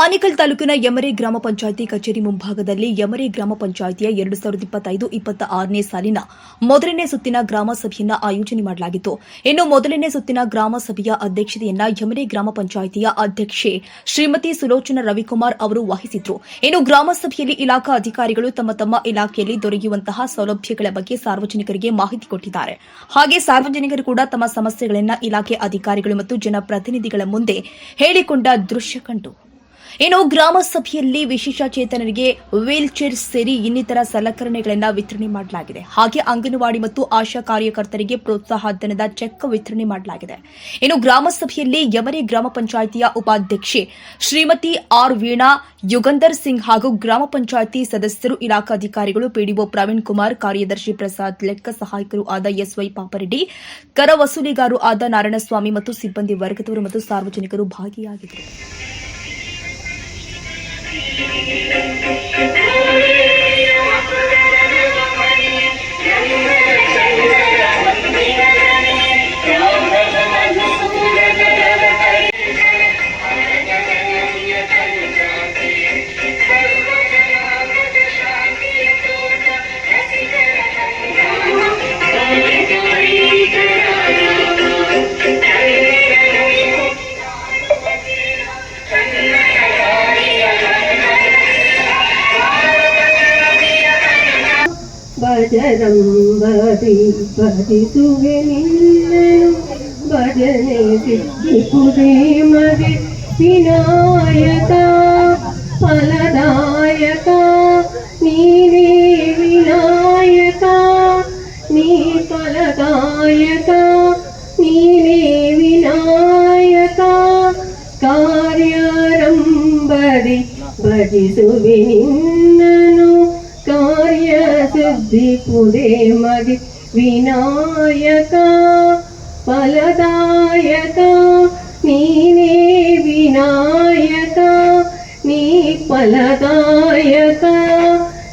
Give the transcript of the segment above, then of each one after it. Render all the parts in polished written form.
ಆನೇಕಲ್ ತಾಲೂಕಿನ ಯಮರೆ ಗ್ರಾಮ ಪಂಚಾಯಿತಿ ಕಚೇರಿ ಮುಂಭಾಗದಲ್ಲಿ ಯಮರೆ ಗ್ರಾಮ ಪಂಚಾಯಿತಿಯ 2025-26ನೇ ಸಾಲಿನ ಮೊದಲನೇ ಸುತ್ತಿನ ಗ್ರಾಮ ಸಭೆಯನ್ನು ಆಯೋಜನೆ ಮಾಡಲಾಗಿತ್ತು. ಇನ್ನು ಮೊದಲನೇ ಸುತ್ತಿನ ಗ್ರಾಮ ಸಭೆಯ ಅಧ್ಯಕ್ಷತೆಯನ್ನ ಯಮರೆ ಗ್ರಾಮ ಪಂಚಾಯಿತಿಯ ಅಧ್ಯಕ್ಷೆ ಶ್ರೀಮತಿ ಸುಲೋಚನಾ ರವಿಕುಮಾರ್ ಅವರು ವಹಿಸಿದ್ರು. ಇನ್ನು ಗ್ರಾಮ ಸಭೆಯಲ್ಲಿ ಇಲಾಖಾ ಅಧಿಕಾರಿಗಳು ತಮ್ಮ ತಮ್ಮ ಇಲಾಖೆಯಲ್ಲಿ ದೊರೆಯುವಂತಹ ಸೌಲಭ್ಯಗಳ ಬಗ್ಗೆ ಸಾರ್ವಜನಿಕರಿಗೆ ಮಾಹಿತಿ ಕೊಟ್ಟಿದ್ದಾರೆ. ಹಾಗೆ ಸಾರ್ವಜನಿಕರು ಕೂಡ ತಮ್ಮ ಸಮಸ್ಯೆಗಳನ್ನು ಇಲಾಖೆ ಅಧಿಕಾರಿಗಳು ಮತ್ತು ಜನಪ್ರತಿನಿಧಿಗಳ ಮುಂದೆ ಹೇಳಿಕೊಂಡ ದೃಶ್ಯ ಕಂಡು. ಇನ್ನು ಗ್ರಾಮ ಸಭೆಯಲ್ಲಿ ವಿಶೇಷ ಚೇತನರಿಗೆ ವೀಲ್ ಚೇರ್ ಸೇರಿ ಇನ್ನಿತರ ಸಲಕರಣೆಗಳನ್ನು ವಿತರಣೆ ಮಾಡಲಾಗಿದೆ. ಹಾಗೆ ಅಂಗನವಾಡಿ ಮತ್ತು ಆಶಾ ಕಾರ್ಯಕರ್ತರಿಗೆ ಪ್ರೋತ್ಸಾಹಧನದ ಚೆಕ್ ವಿತರಣೆ ಮಾಡಲಾಗಿದೆ. ಇನ್ನು ಗ್ರಾಮ ಸಭೆಯಲ್ಲಿ ಯಮರೆ ಗ್ರಾಮ ಪಂಚಾಯಿತಿಯ ಉಪಾಧ್ಯಕ್ಷೆ ಶ್ರೀಮತಿ ಆರ್ ವೀಣಾ, ಯುಗಂಧರ್ ಸಿಂಗ್ ಹಾಗೂ ಗ್ರಾಮ ಪಂಚಾಯಿತಿ ಸದಸ್ಯರು, ಇಲಾಖಾಧಿಕಾರಿಗಳು, ಪಿಡಿಒ ಪ್ರವೀಣ್ ಕುಮಾರ್, ಕಾರ್ಯದರ್ಶಿ ಪ್ರಸಾದ್, ಲೆಕ್ಕ ಸಹಾಯಕರು ಆದ ಎಸ್ವೈ ಪಾಪರೆಡ್ಡಿ, ಕರ ವಸೂಲಿಗಾರರು ಆದ ನಾರಾಯಣಸ್ವಾಮಿ ಮತ್ತು ಸಿಬ್ಬಂದಿ ವರ್ಗದವರು ಮತ್ತು ಸಾರ್ವಜನಿಕರು ಭಾಗಿಯಾಗಿದ್ದರು. ಭಜರಂಬದಿ ಭಜಿಸುವೆ ನಿನ್ನನು ಭಜನೆ ಸಿದ್ಧಿಪುದೇ ಮದಿ ವಿನಾಯಕ ಫಲದಾಯಕ ನೀನೇ ವಿನಾಯಕ ನೀ ಫಲದಾಯಕ ನೀನೇ ವಿನಾಯಕ ಕಾರ್ಯಾರಂಭದಿ ಭಜಿಸುವೆ ನಿನ್ನನು ಕಾರ್ಯ ಸಿದ್ಧಿ ಪುದೇ ಮದಿ ವಿನಾಯಕ ಫಲದಾಯಕ ನೀನೇ ವಿನಾಯಕ ನೀ ಫಲದಾಯಕ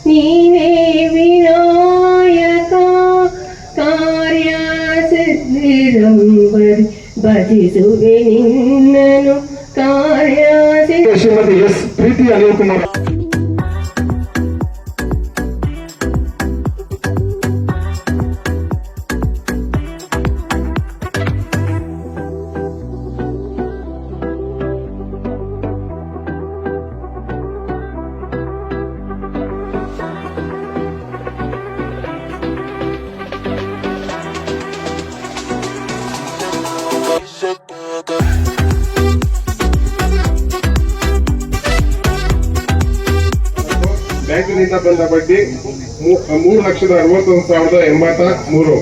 ನೀನೇ ವಿನಾಯಕ ಕಾರ್ಯ ಸಿದ್ಧಿರಂಬದಿ ಭಜಿಸುವೆ ನಿನ್ನನು ಕಾರ್ಯ ಶ್ರೀಮತಿ ಎಸ್ ಪ್ರೀತಿ ಅನಿಲ್ ಕುಮಾರ್. ಬ್ಯಾಂಕಿನಿಂದ ಬಂದ ಬಡ್ಡಿ 3,61,083.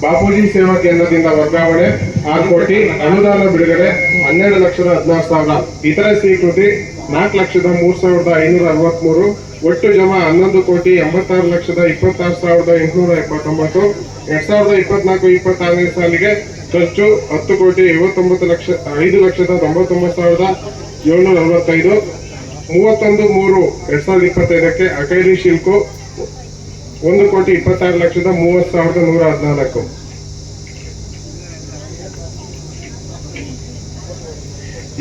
ಬಾಪೂಜಿ ಸೇವಾ ಕೇಂದ್ರದಿಂದ ವರ್ಗಾವಣೆ 6 ಕೋಟಿ. ಅನುದಾನ ಬಿಡುಗಡೆ 12,16,000. ಇತರೆ ಸ್ವೀಕೃತಿ 4,03,563. ಒಟ್ಟು ಜಮಾ 11,86,26,879. 2024-26ನೇ ಸಾಲಿಗೆ ಖರ್ಚು 10,5,99,745. 31/3/2025ಕ್ಕೆ ಅಕೈಲಿ ಶಿಲ್ಕು 1,26,30,114.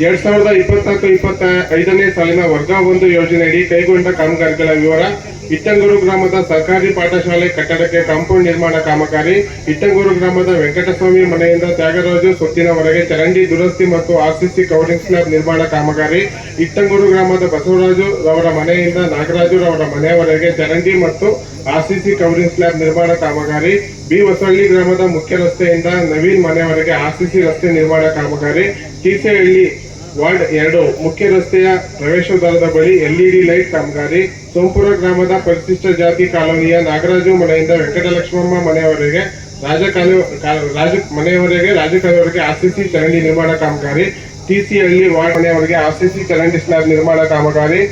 2024-25ನೇ ಸಾಲಿನ ವರ್ಗ 1 ಯೋಜನೆಯಡಿ ಕೈಗೊಂಡ ಕಾಮಗಾರಿಗಳ ವಿವರ. ಇಟ್ಟಂಗೂರು ಗ್ರಾಮದ ಸರ್ಕಾರಿ ಪಾಠಶಾಲೆ ಕಟ್ಟಡಕ್ಕೆ ಕಾಂಪೌಂಡ್ ನಿರ್ಮಾಣ ಕಾಮಗಾರಿ. ಇಟ್ಟಂಗೂರು ಗ್ರಾಮದ ವೆಂಕಟಸ್ವಾಮಿ ಮನೆಯಿಂದ ತ್ಯಾಗರಾಜು ಸೊತ್ತಿನವರೆಗೆ ಚರಂಡಿ ದುರಸ್ತಿ ಮತ್ತು ಆರ್ಸಿಸಿ ಕವರಿಂಗ್ ಸ್ಲ್ಯಾಬ್ ನಿರ್ಮಾಣ ಕಾಮಗಾರಿ. ಇಟ್ಟಂಗೂರು ಗ್ರಾಮದ ಬಸವರಾಜು ರವರ ಮನೆಯಿಂದ ನಾಗರಾಜು ರವರ ಮನೆಯವರೆಗೆ ಚರಂಡಿ ಮತ್ತು ಆರ್ಸಿಸಿ ಕವರಿಂಗ್ ಸ್ಲ್ಯಾಬ್ ನಿರ್ಮಾಣ ಕಾಮಗಾರಿ. ಬಿ ಹೊಸಳ್ಳಿ ಗ್ರಾಮದ ಮುಖ್ಯ ರಸ್ತೆಯಿಂದ ನವೀನ್ ಮನೆಯವರೆಗೆ ಆರ್ಸಿಸಿ ರಸ್ತೆ ನಿರ್ಮಾಣ ಕಾಮಗಾರಿ. ತೀಸೆಹಳ್ಳಿ ವಾರ್ಡ್ 2 ಮುಖ್ಯ ರಸ್ತೆಯ ಪ್ರವೇಶದ್ವಾರದ ಬಳಿ ಎಲ್ಇಡಿ ಲೈಟ್ ಕಾಮಗಾರಿ. ಸೋಂಪುರ ಗ್ರಾಮದ ಪರಿಶಿಷ್ಟ ಜಾತಿ ಕಾಲೋನಿಯ ನಾಗರಾಜು ಮನೆಯಿಂದ ವೆಂಕಟಲಕ್ಷ್ಮಮ್ಮ ಮನೆಯವರೆಗೆ ರಾಜಕಾಲುವರೆಗೆ ಆರ್ಸಿಸಿ ಚರಂಡಿ ನಿರ್ಮಾಣ ಕಾಮಗಾರಿ. ಟಿಸಿಹಳ್ಳಿ ವಾರ್ಡ್ ಮನೆಯವರೆಗೆ ಆರ್ಸಿಸಿ ಚರಂಡಿ ಸ್ಲ್ಯಾಬ್ ನಿರ್ಮಾಣ ಕಾಮಗಾರಿ.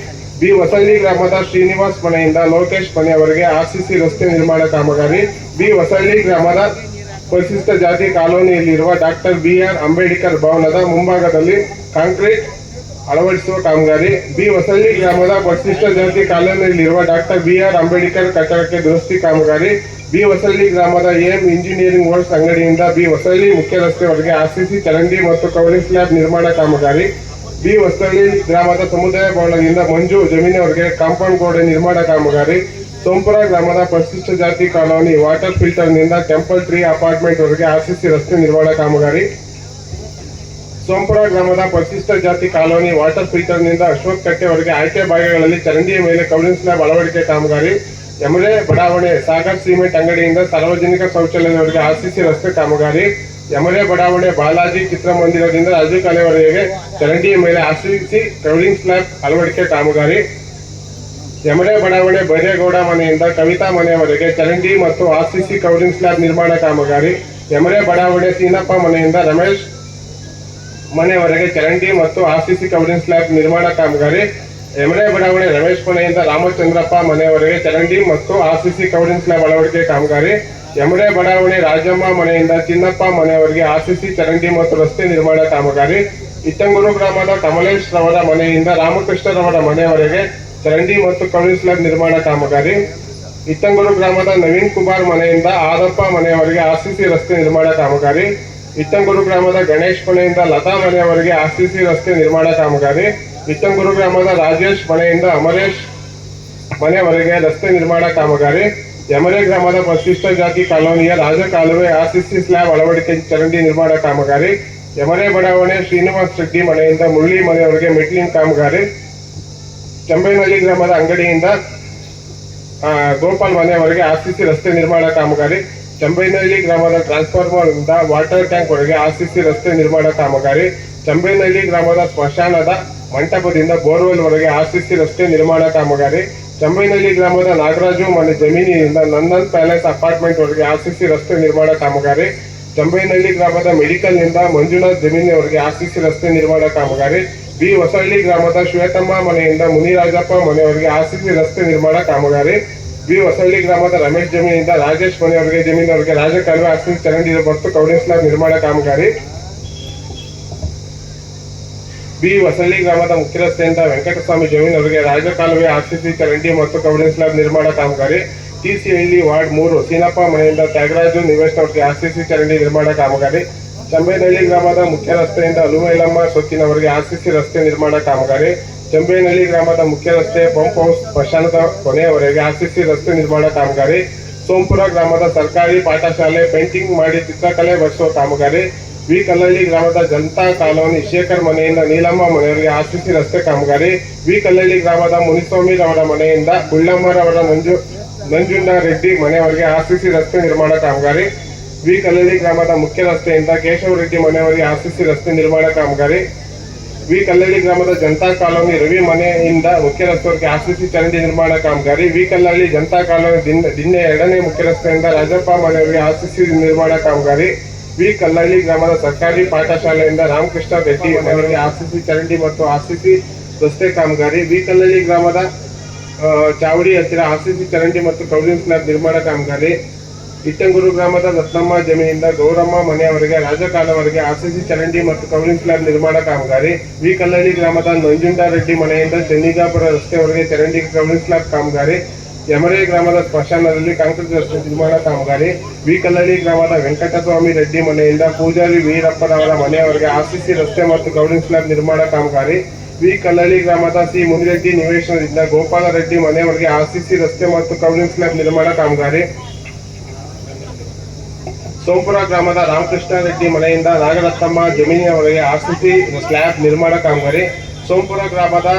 ಬಿ ಹೊಸಳ್ಳಿ ಗ್ರಾಮದ ಶ್ರೀನಿವಾಸ್ ಮನೆಯಿಂದ ಲೋಕೇಶ್ ಮನೆಯವರೆಗೆ ಆರ್ಸಿಸಿ ರಸ್ತೆ ನಿರ್ಮಾಣ ಕಾಮಗಾರಿ. ಬಿ ಹೊಸಳ್ಳಿ ಗ್ರಾಮದ ಪರಿಶಿಷ್ಟ ಜಾತಿ ಕಾಲೋನಿಯಲ್ಲಿರುವ ಡಾಕ್ಟರ್ ಬಿಆರ್ ಅಂಬೇಡ್ಕರ್ ಭವನದ ಮುಂಭಾಗದಲ್ಲಿ ಕಾಂಕ್ರೀಟ್ ಅಳವಡಿಸುವ ಕಾಮಗಾರಿ. ಬಿ ಹೊಸಳ್ಳಿ ಗ್ರಾಮದ ಪರಿಶಿಷ್ಟ ಜಾತಿ ಕಾಲೋನಿಯಲ್ಲಿರುವ ಡಾಕ್ಟರ್ ಬಿಆರ್ ಅಂಬೇಡ್ಕರ್ ಕಟ್ಟಡಕ್ಕೆ ದುರಸ್ತಿ ಕಾಮಗಾರಿ. ಬಿ ಹೊಸಳ್ಳಿ ಗ್ರಾಮದ ಎಂ ಇಂಜಿನಿಯರಿಂಗ್ ವರ್ಕ್ಸ್ ಅಂಗಡಿಯಿಂದ ಬಿ ಹೊಸಳ್ಳಿ ಮುಖ್ಯ ರಸ್ತೆವರೆಗೆ ಆರ್ಸಿಸಿ ಚರಂಡಿ ಮತ್ತು ಕವರಿಂಗ್ ಸ್ಲ್ಯಾಬ್ ನಿರ್ಮಾಣ ಕಾಮಗಾರಿ. ಬಿ ಹೊಸಳ್ಳಿ ಗ್ರಾಮದ ಸಮುದಾಯ ಭವನದಿಂದ ಮಂಜು ಜಮೀನವರಿಗೆ ಕಾಂಪೌಂಡ್ ಗೋಡೆ ನಿರ್ಮಾಣ ಕಾಮಗಾರಿ. ಸೋಂಪುರ ಗ್ರಾಮದ ಪರಿಶಿಷ್ಟ ಜಾತಿ ಕಾಲೋನಿ ವಾಟರ್ ಫಿಲ್ಟರ್ನಿಂದ ಟೆಂಪಲ್ ಟ್ರೀ ಅಪಾರ್ಟ್ಮೆಂಟ್ ವರೆಗೆ ಆರ್ಸಿಸಿ ರಸ್ತೆ ನಿರ್ಮಾಣ ಕಾಮಗಾರಿ. ಸೋಂಪುರ ಗ್ರಾಮದ ಪರಿಶಿಷ್ಟ ಜಾತಿ ಕಾಲೋನಿ ವಾಟರ್ ಫಿಲ್ಟರ್ನಿಂದ ಅಶ್ವಥ್ ಕಟ್ಟೆವರೆಗೆ ಆಯ್ಕೆ ಭಾಗಗಳಲ್ಲಿ ಚರಂಡಿಯ ಮೇಲೆ ಕಬ್ಬಿಣ ಸ್ಲ್ಯಾಬ್ ಅಳವಡಿಕೆ ಕಾಮಗಾರಿ. ಯಮಲೆ ಬಡಾವಣೆ ಸಾಗರ್ ಸಿಮೆಂಟ್ ಅಂಗಡಿಯಿಂದ ಸಾರ್ವಜನಿಕ ಶೌಚಾಲಯದವರೆಗೆ ಆರ್ಸಿಸಿ ರಸ್ತೆ ಕಾಮಗಾರಿ. ಯಮಲೆ ಬಡಾವಣೆ ಬಾಲಾಜಿ ಚಿತ್ರಮಂದಿರದಿಂದ ರಾಜೀವ್ ಕಾಲೆವರೆಗೆ ಚರಂಡಿಯ ಮೇಲೆ ಆರ್ಸಿಸಿ ಕಬ್ಬಿಣ ಸ್ಲ್ಯಾಬ್ ಅಳವಡಿಕೆ ಕಾಮಗಾರಿ. ಯಮಲೆ ಬಡಾವಣೆ ಬೈರೇಗೌಡ ಮನೆಯಿಂದ ಕವಿತಾ ಮನೆಯವರೆಗೆ ಚರಂಡಿ ಮತ್ತು ಆರ್ಸಿಸಿ ಕಬ್ಬಿಣ ಸ್ಲ್ಯಾಬ್ ನಿರ್ಮಾಣ ಕಾಮಗಾರಿ. ಯಮಲೆ ಬಡಾವಣೆ ಸೀನಪ್ಪ ಮನೆಯಿಂದ ರಮೇಶ್ ಮನೆಯವರೆಗೆ ಚರಂಡಿ ಮತ್ತು ಆರ್ಸಿಸಿ ಕಬ್ಬಿಣ ಸ್ಲ್ಯಾಬ್ ನಿರ್ಮಾಣ ಕಾಮಗಾರಿ. ಯಮಲೆ ಬಡಾವಣೆ ರಮೇಶ್ ಮನೆಯಿಂದ ರಾಮಚಂದ್ರಪ್ಪ ಮನೆಯವರೆಗೆ ಚರಂಡಿ ಮತ್ತು ಆರ್ಸಿಸಿ ಕಬ್ಬಿಣ ಸ್ಲ್ಯಾಬ್ ಅಳವಡಿಕೆ ಕಾಮಗಾರಿ. ಯಮಲೆ ಬಡಾವಣೆ ರಾಜಮ್ಮ ಮನೆಯಿಂದ ಚಿನ್ನಪ್ಪ ಮನೆಯವರೆಗೆ ಆರ್ಸಿಸಿ ಚರಂಡಿ ಮತ್ತು ರಸ್ತೆ ನಿರ್ಮಾಣ ಕಾಮಗಾರಿ. ಇಟ್ಟಂಗೂರು ಗ್ರಾಮದ ಕಮಲೇಶ್ ರವರ ಮನೆಯಿಂದ ರಾಮಕೃಷ್ಣರವರ ಮನೆಯವರೆಗೆ ಚರಂಡಿ ಮತ್ತು ಕಬ್ಬಿಣ ಸ್ಲ್ಯಾಬ್ ನಿರ್ಮಾಣ ಕಾಮಗಾರಿ. ಇಟ್ಟಂಗೂರು ಗ್ರಾಮದ ನವೀನ್ ಕುಮಾರ್ ಮನೆಯಿಂದ ಆದಪ್ಪ ಮನೆಯವರೆಗೆ ಆರ್ಸಿಸಿ ರಸ್ತೆ ನಿರ್ಮಾಣ ಕಾಮಗಾರಿ. ಇಟ್ಟಂಗೂರು ಗ್ರಾಮದ ಗಣೇಶ್ ಮನೆಯಿಂದ ಲತಾ ಮನೆಯವರೆಗೆ ಆರ್ಸಿಸಿ ರಸ್ತೆ ನಿರ್ಮಾಣ ಕಾಮಗಾರಿ. ಇಟ್ಟಂಗೂರು ಗ್ರಾಮದ ರಾಜೇಶ್ ಮನೆಯಿಂದ ಅಮರೇಶ್ ಮನೆಯವರೆಗೆ ರಸ್ತೆ ನಿರ್ಮಾಣ ಕಾಮಗಾರಿ. ಯಮಲೆ ಗ್ರಾಮದ ಪರಿಶಿಷ್ಟ ಜಾತಿ ಕಾಲೋನಿಯ ರಾಜಕಾಲುವೆ ಆರ್ಸಿಸಿ ಸ್ಲ್ಯಾಬ್ ಅಳವಡಿಕೆ ಚರಂಡಿ ನಿರ್ಮಾಣ ಕಾಮಗಾರಿ. ಯಮಲೆ ಬಡಾವಣೆ ಶ್ರೀನಿವಾಸ್ ರೆಡ್ಡಿ ಮನೆಯಿಂದ ಮುರಳಿ ಮನೆಯವರೆಗೆ ಮೆಟ್ಲಿಂಗ್ ಕಾಮಗಾರಿ. ಚಂಬೇನಹಳ್ಳಿ ಗ್ರಾಮದ ಅಂಗಡಿಯಿಂದ ಗೋಪಾಲ್ ಮನೆಯವರೆಗೆ ಆರ್ಸಿಸಿ ರಸ್ತೆ ನಿರ್ಮಾಣ ಕಾಮಗಾರಿ. ಚಂಬೇನಹಳ್ಳಿ ಗ್ರಾಮದ ಟ್ರಾನ್ಸ್ಫಾರ್ಮರ್ ಇಂದ ವಾಟರ್ ಟ್ಯಾಂಕ್ ವರೆಗೆ ಆರ್ಸಿಸಿ ರಸ್ತೆ ನಿರ್ಮಾಣ ಕಾಮಗಾರಿ. ಚಂಬೇನಹಳ್ಳಿ ಗ್ರಾಮದ ಸ್ಮಶಾನದ ಮಂಟಪದಿಂದ ಬೋರ್ವೆಲ್ ವರೆಗೆ ಆರ್ಸಿಸಿ ರಸ್ತೆ ನಿರ್ಮಾಣ ಕಾಮಗಾರಿ. ಚಂಬೇನಹಳ್ಳಿ ಗ್ರಾಮದ ನಾಗರಾಜು ಮನೆ ಜಮೀನಿನಿಂದ ನಂದನ್ ಪ್ಯಾಲೇಸ್ ಅಪಾರ್ಟ್ಮೆಂಟ್ ವರೆಗೆ ಆರ್ಸಿಸಿ ರಸ್ತೆ ನಿರ್ಮಾಣ ಕಾಮಗಾರಿ. ಚಂಬೇನಹಳ್ಳಿ ಗ್ರಾಮದ ಮೆಡಿಕಲ್ ನಿಂದ ಮಂಜುನಾಥ್ ಜಮೀನಿನವರೆಗೆ ಆರ್ಸಿಸಿ ರಸ್ತೆ ನಿರ್ಮಾಣ ಕಾಮಗಾರಿ. ಬಿ ಹೊಸಳ್ಳಿ ಗ್ರಾಮದ ಶ್ವೇತಮ್ಮ ಮನೆಯಿಂದ ಮುನಿರಾಜಪ್ಪ ಮನೆಯವರೆಗೆ ಆರ್ಸಿಸಿ ರಸ್ತೆ ನಿರ್ಮಾಣ ಕಾಮಗಾರಿ. ಬಿ ಹೊಸಳ್ಳಿ ಗ್ರಾಮದ ರಮೇಶ್ ಜಮೀನಿಂದ ರಾಜೇಶ್ ಮನೆಯವರೆಗೆ ಜಮೀನವರೆಗೆ ರಾಜಕಾಲುವೆ ಆರ್ಸಿಸಿ ಚರಂಡಿ ಮತ್ತು ಕಬ್ಬಿಣ ಸ್ಲ್ಯಾಬ್ ನಿರ್ಮಾಣ ಕಾಮಗಾರಿ. ಬಿ ಹೊಸಳ್ಳಿ ಗ್ರಾಮದ ಮುಖ್ಯ ರಸ್ತೆಯಿಂದ ವೆಂಕಟಸ್ವಾಮಿ ಜಮೀನವರೆಗೆ ರಾಜಕಾಲುವೆ ಆರ್ಸಿಸಿ ಚರಂಡಿ ಮತ್ತು ಕಬ್ಬಿಣ ಸ್ಲ್ಯಾಬ್ ನಿರ್ಮಾಣ ಕಾಮಗಾರಿ. ಟಿಸಿಹಳ್ಳಿ ವಾರ್ಡ್ 3 ಸೀನಪ್ಪ ಮನೆಯಿಂದ ತ್ಯಾಗರಾಜು ನಿವೇಶನವರೆಗೆ ಆರ್ಸಿಸಿ ಚರಂಡಿ ನಿರ್ಮಾಣ ಕಾಮಗಾರಿ. ಚಂಬೇನಹಳ್ಳಿ ಗ್ರಾಮದ ಮುಖ್ಯ ರಸ್ತೆಯಿಂದ ಅಲುಮೈಲಮ್ಮ ಸೊಕ್ಕಿನವರೆಗೆ ಆರ್ಸಿಸಿ ರಸ್ತೆ ನಿರ್ಮಾಣ ಕಾಮಗಾರಿ. ಚಂಬೇನಹಳ್ಳಿ ಗ್ರಾಮದ ಮುಖ್ಯ ರಸ್ತೆ ಪಂಪ್ ಹೌಸ್ ಸ್ಮಶಾನದ ಕೊನೆಯವರೆಗೆ ಆರ್ಸಿಸಿ ರಸ್ತೆ ನಿರ್ಮಾಣ ಕಾಮಗಾರಿ. ಸೋಂಪುರ ಗ್ರಾಮದ ಸರ್ಕಾರಿ ಪಾಠಶಾಲೆ ಪೇಂಟಿಂಗ್ ಮಾಡಿ ಚಿತ್ರಕಲೆ ಬರೆಸುವ ಕಾಮಗಾರಿ. ವಿ ಕಲ್ಲಳ್ಳಿ ಗ್ರಾಮದ ಜನತಾ ಕಾಲೋನಿ ಶೇಖರ್ ಮನೆಯಿಂದ ನೀಲಮ್ಮ ಮನೆಯವರೆಗೆ ಆರ್ಸಿಸಿ ರಸ್ತೆ ಕಾಮಗಾರಿ. ವಿ ಕಲ್ಲಳ್ಳಿ ಗ್ರಾಮದ ಮುನಿಸ್ವಾಮಿ ರವರ ಮನೆಯಿಂದ ಬುಳ್ಳಮ್ಮರವರ ನಂಜುಂಡ ರೆಡ್ಡಿ ಮನೆಯವರೆಗೆ ಆರ್ಸಿಸಿ ರಸ್ತೆ ನಿರ್ಮಾಣ ಕಾಮಗಾರಿ. ವಿ ಕಲ್ಲಳ್ಳಿ ಗ್ರಾಮದ ಮುಖ್ಯ ರಸ್ತೆಯಿಂದ ಕೇಶವ ರೆಡ್ಡಿ ಮನೆಯವರೆಗೆ ಆರ್ಸಿಸಿ ರಸ್ತೆ ನಿರ್ಮಾಣ ಕಾಮಗಾರಿ. ವಿ ಕಲ್ಲಳ್ಳಿ ಗ್ರಾಮದ ಜನತಾ ಕಾಲೋನಿ ರವಿ ಮನೆಯಿಂದ ಮುಖ್ಯ ರಸ್ತೆವರೆಗೆ ಆರ್ಸಿಸಿ ಚರಂಡಿ ನಿರ್ಮಾಣ ಕಾಮಗಾರಿ. ವಿ ಕಲ್ಲಳ್ಳಿ ಜನತಾ ಕಾಲೋನಿ ದಿನ್ನೆ 2ನೇ ಮುಖ್ಯ ರಸ್ತೆಯಿಂದ ರಾಜಪ್ಪ ಮನೆಯವರೆಗೆ ಆರ್ಸಿಸಿ ನಿರ್ಮಾಣ ಕಾಮಗಾರಿ. ವಿ ಕಲ್ಲಳ್ಳಿ ಗ್ರಾಮದ ಸರ್ಕಾರಿ ಪಾಠಶಾಲೆಯಿಂದ ರಾಮಕೃಷ್ಣ ರೆಡ್ಡಿ ಮನೆಯವರೆಗೆ ಆರ್ಸಿಸಿ ಚರಂಡಿ ಮತ್ತು ಆರ್ಸಿಸಿ ರಸ್ತೆ ಕಾಮಗಾರಿ. ವಿ ಕಲ್ಲಳ್ಳಿ ಗ್ರಾಮದ ಚಾವಡಿ ಹತ್ತಿರ ಆರ್ಸಿಸಿ ಚರಂಡಿ ಮತ್ತು ಕಬ್ಬಿಣ ಸ್ಲ್ಯಾಬ್ ನಿರ್ಮಾಣ ಕಾಮಗಾರಿ. ಇಟ್ಟಂಗೂರು ಗ್ರಾಮದ ರತ್ನಮ್ಮ ಜಮೀನಿಂದ ಗೌರಮ್ಮ ಮನೆಯವರೆಗೆ ರಾಜಕಾಲವರೆಗೆ ಆರ್ಸಿಸಿ ಚರಂಡಿ ಮತ್ತು ಕಬ್ಬಿಣ ಸ್ಲ್ಯಾಬ್ ನಿರ್ಮಾಣ ಕಾಮಗಾರಿ. ವಿ ಕಲ್ಲಳ್ಳಿ ಗ್ರಾಮದ ನಂಜುಂಡ ರೆಡ್ಡಿ ಮನೆಯಿಂದ ಚೆನ್ನಿಗಾಪುರ ರಸ್ತೆವರೆಗೆ ಚರಂಡಿ ಕಬ್ಬಿಣ ಸ್ಲ್ಯಾಬ್ ಕಾಮಗಾರಿ. ಯಮಲೆ ಗ್ರಾಮದ ಸ್ಮಶಾನದಲ್ಲಿ ಕಾಂಕ್ರೀಟ್ ರಸ್ತೆ ನಿರ್ಮಾಣ ಕಾಮಗಾರಿ. ವಿ ಕಲ್ಲಳ್ಳಿ ಗ್ರಾಮದ ವೆಂಕಟಸ್ವಾಮಿ ರೆಡ್ಡಿ ಮನೆಯಿಂದ ಪೂಜಾರಿ ವೀರಪ್ಪನವರ ಮನೆಯವರೆಗೆ ಆರ್ಸಿಸಿ ರಸ್ತೆ ಮತ್ತು ಕಬ್ಬಿಣ ಸ್ಲ್ಯಾಬ್ ನಿರ್ಮಾಣ ಕಾಮಗಾರಿ. ವಿ ಕಲ್ಲಳ್ಳಿ ಗ್ರಾಮದ ಸಿ ಮುನಿರೆಡ್ಡಿ ನಿವೇಶನದಿಂದ ಗೋಪಾಲ ರೆಡ್ಡಿ ಮನೆಯವರೆಗೆ ಆರ್ಸಿಸಿ ರಸ್ತೆ ಮತ್ತು ಕಬ್ಬಿಣ ಸ್ಲ್ಯಾಬ್ ನಿರ್ಮಾಣ ಕಾಮಗಾರಿ. ಸೋಂಪುರ ಗ್ರಾಮದ ರಾಮಕೃಷ್ಣ ರೆಡ್ಡಿ ಮನೆಯಿಂದ ನಾಗರತ್ನಮ್ಮ ಜಮೀನಿನವರೆಗೆ ಆರ್ಸಿಸಿ ಸ್ಲ್ಯಾಬ್ ನಿರ್ಮಾಣ ಕಾಮಗಾರಿ. ಸೋಂಪುರ ಗ್ರಾಮದ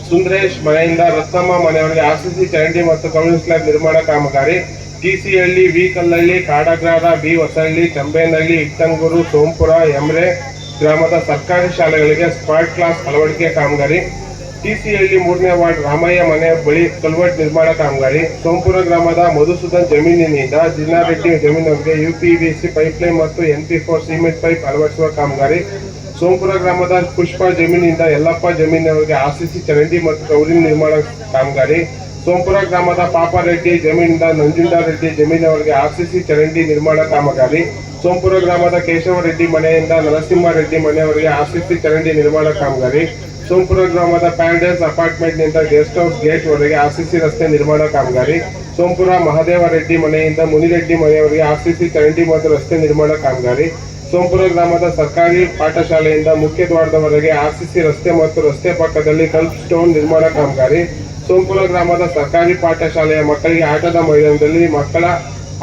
ಸುಂದರೇಶ್ ಮನೆಯಿಂದ ರತ್ನಮ್ಮ ಮನೆಯವರೆಗೆ ಆರ್ಸಿಸಿ ಚರಂಡಿ ಮತ್ತು ಕಬ್ಬಿಣ ಸ್ಲ್ಯಾಬ್ ನಿರ್ಮಾಣ ಕಾಮಗಾರಿ. ಟಿಸಿಹಳ್ಳಿ, ವಿ ಕಲ್ಲಳ್ಳಿ, ಕಾಡಗ್ರಾರ, ಬಿ ಹೊಸಳ್ಳಿ, ಚಂಬೇನಹಳ್ಳಿ, ಇಟ್ಟಂಗೂರು, ಸೋಂಪುರ, ಯಮಲೆ ಗ್ರಾಮದ ಸರ್ಕಾರಿ ಶಾಲೆಗಳಿಗೆ ಸ್ಮಾರ್ಟ್ ಕ್ಲಾಸ್ ಅಳವಡಿಕೆ ಕಾಮಗಾರಿ. ಟಿಸಿಹಳ್ಳಿ 3ನೇ ವಾರ್ಡ್ ರಾಮಯ್ಯ ಮನೆ ಬಳಿ ಕಲ್ವರ್ಟ್ ನಿರ್ಮಾಣ ಕಾಮಗಾರಿ. ಸೋಂಪುರ ಗ್ರಾಮದ ಮಧುಸೂದನ್ ಜಮೀನಿನಿಂದ ಜಿಲ್ಲಾರೆಡ್ಡಿ ಜಮೀನವರೆಗೆ ಯುಪಿವಿಸಿ ಪೈಪ್ಲೈನ್ ಮತ್ತು NP4 ಸಿಮೆಂಟ್ ಪೈಪ್ ಅಳವಡಿಸುವ ಕಾಮಗಾರಿ. ಸೋಂಪುರ ಗ್ರಾಮದ ಪುಷ್ಪ ಜಮೀನಿನಿಂದ ಯಲ್ಲಪ್ಪ ಜಮೀನಿನವರೆಗೆ ಆರ್ಸಿಸಿ ಚರಂಡಿ ಮತ್ತು ಕೌರಿನ ನಿರ್ಮಾಣ ಕಾಮಗಾರಿ. ಸೋಂಪುರ ಗ್ರಾಮದ ಪಾಪಾರೆಡ್ಡಿ ಜಮೀನಿನಿಂದ ನಂಜುಂಡರೆಡ್ಡಿ ಜಮೀನಿನವರೆಗೆ ಆರ್ಸಿಸಿ ಚರಂಡಿ ನಿರ್ಮಾಣ ಕಾಮಗಾರಿ. ಸೋಂಪುರ ಗ್ರಾಮದ ಕೇಶವ ರೆಡ್ಡಿ ಮನೆಯಿಂದ ನರಸಿಂಹರೆಡ್ಡಿ ಮನೆಯವರೆಗೆ ಆರ್ಸಿಸಿ ಚರಂಡಿ ನಿರ್ಮಾಣ ಕಾಮಗಾರಿ. ಸೋಂಪುರ ಗ್ರಾಮದ ಪ್ಯಾರಡೈಸ್ ಅಪಾರ್ಟ್ಮೆಂಟ್ನಿಂದ ಗೆಸ್ಟ್ ಹೌಸ್ ಗೇಟ್ ವರೆಗೆ ಆರ್ಸಿಸಿ ರಸ್ತೆ ನಿರ್ಮಾಣ ಕಾಮಗಾರಿ. ಸೋಂಪುರ ಮಹದೇವ ರೆಡ್ಡಿ ಮನೆಯಿಂದ ಮುನಿರೆಡ್ಡಿ ಮನೆಯವರೆಗೆ ಆರ್ಸಿಸಿ ಚರಂಡಿ ಮತ್ತು ರಸ್ತೆ ನಿರ್ಮಾಣ ಕಾಮಗಾರಿ. ಸೋಂಪುರ ಗ್ರಾಮದ ಸರ್ಕಾರಿ ಪಾಠಶಾಲೆಯಿಂದ ಮುಖ್ಯ ದ್ವಾರದವರೆಗೆ ಆರ್ಸಿಸಿ ರಸ್ತೆ ಮತ್ತು ರಸ್ತೆ ಪಕ್ಕದಲ್ಲಿ ಕಲ್ಪ್ ಸ್ಟೋನ್ ನಿರ್ಮಾಣ ಕಾಮಗಾರಿ. ಸೋಂಪುರ ಗ್ರಾಮದ ಸರ್ಕಾರಿ ಪಾಠಶಾಲೆಯ ಮಕ್ಕಳಿಗೆ ಆಟದ ಮೈದಾನದಲ್ಲಿ ಮಕ್ಕಳ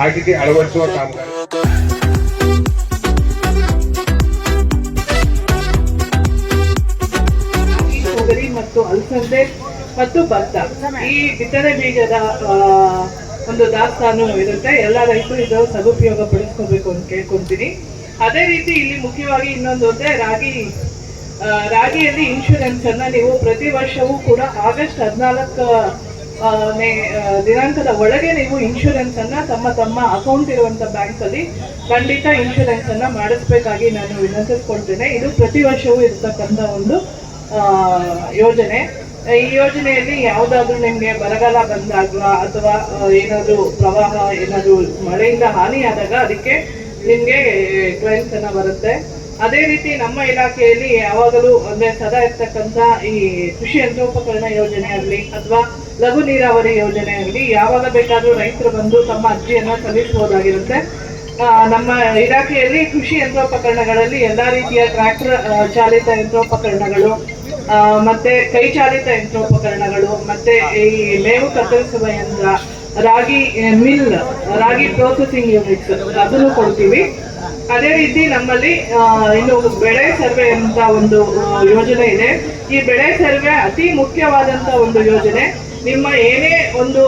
ಆಟಿಕೆ ಅಳವಡಿಸುವ ಕಾಮಗಾರಿ. ತೊಗರಿ ಮತ್ತು ಅಲಸಂದೆ ಮತ್ತು ಭತ್ತ ಈ ಬಿತ್ತನೆ ಬೀಜದ ಒಂದು ದಾಸ್ತಾನು ಇರುತ್ತೆ. ಎಲ್ಲ ರೈತರು ಇದರ ಸದುಪಯೋಗ ಪಡಿಸ್ಕೋಬೇಕು ಅಂತ ಕೇಳ್ಕೊಂತೀನಿ. ಅದೇ ರೀತಿ ಇಲ್ಲಿ ಮುಖ್ಯವಾಗಿ ಇನ್ನೊಂದು ಅಂದ್ರೆ ರಾಗಿಯಲ್ಲಿ ಇನ್ಶೂರೆನ್ಸ್ ಅನ್ನ ನೀವು ಪ್ರತಿ ವರ್ಷವೂ ಕೂಡ ಆಗಸ್ಟ್ 14ನೇ ದಿನಾಂಕದ ಒಳಗೆ ನೀವು ಇನ್ಶೂರೆನ್ಸ್ ಅನ್ನ ತಮ್ಮ ಅಕೌಂಟ್ ಇರುವಂತ ಬ್ಯಾಂಕ್ ಅಲ್ಲಿ ಖಂಡಿತ ಇನ್ಶೂರೆನ್ಸ್ ಅನ್ನ ಮಾಡಿಸ್ಬೇಕಾಗಿ ನಾನು ವಿನಂತಿಸ್ಕೊಳ್ತೇನೆ. ಇದು ಪ್ರತಿ ವರ್ಷವೂ ಇರ್ತಕ್ಕಂಥ ಒಂದು ಯೋಜನೆ. ಈ ಯೋಜನೆಯಲ್ಲಿ ಯಾವುದಾದ್ರೂ ನಿಮ್ಗೆ ಬರಗಾಲ ಬಂದಾಗ ಅಥವಾ ಏನಾದ್ರು ಪ್ರವಾಹ ಏನಾದ್ರು ಮಳೆಯಿಂದ ಹಾನಿಯಾದಾಗ ಅದಕ್ಕೆ ನಿಮ್ಗೆ ಕ್ಲೈಮ್ಸ್ ಅನ್ನ ಬರುತ್ತೆ. ಅದೇ ರೀತಿ ನಮ್ಮ ಇಲಾಖೆಯಲ್ಲಿ ಯಾವಾಗಲೂ ಅಂದ್ರೆ ಸದಾ ಇರ್ತಕ್ಕಂಥ ಈ ಕೃಷಿ ಯಂತ್ರೋಪಕರಣ ಯೋಜನೆ ಆಗಲಿ ಅಥವಾ ಲಘು ನೀರಾವರಿ ಯೋಜನೆ ಆಗಲಿ ಯಾವಾಗ ಬೇಕಾದ್ರೂ ರೈತರು ಬಂದು ತಮ್ಮ ಅರ್ಜಿಯನ್ನ ಸಲ್ಲಿಸಬಹುದಾಗಿರುತ್ತೆ. ನಮ್ಮ ಇಲಾಖೆಯಲ್ಲಿ ಕೃಷಿ ಯಂತ್ರೋಪಕರಣಗಳಲ್ಲಿ ಎಲ್ಲಾ ರೀತಿಯ ಟ್ರ್ಯಾಕ್ಟರ್ ಚಾಲಿತ ಯಂತ್ರೋಪಕರಣಗಳು, ಮತ್ತೆ ಕೈ ಚಾಲಿತ ಯಂತ್ರೋಪಕರಣಗಳು, ಮತ್ತೆ ಈ ಮೇವು ಕತ್ತರಿಸುವ ಯಂತ್ರ, ರಾಗಿ ಮಿಲ್, ರಾಗಿ ಪ್ರೊಸೆಸಿಂಗ್ ಯೂನಿಟ್ಸ್ ಅದನ್ನು ಕೊಡ್ತೀವಿ. ಅದೇ ರೀತಿ ನಮ್ಮಲ್ಲಿ ಇನ್ನು ಬೆಳೆ ಸರ್ವೆ ಅಂತ ಒಂದು ಯೋಜನೆ ಇದೆ. ಈ ಬೆಳೆ ಸರ್ವೆ ಅತಿ ಮುಖ್ಯವಾದಂತ ಒಂದು ಯೋಜನೆ. ನಿಮ್ಮ ಏನೇ ಒಂದು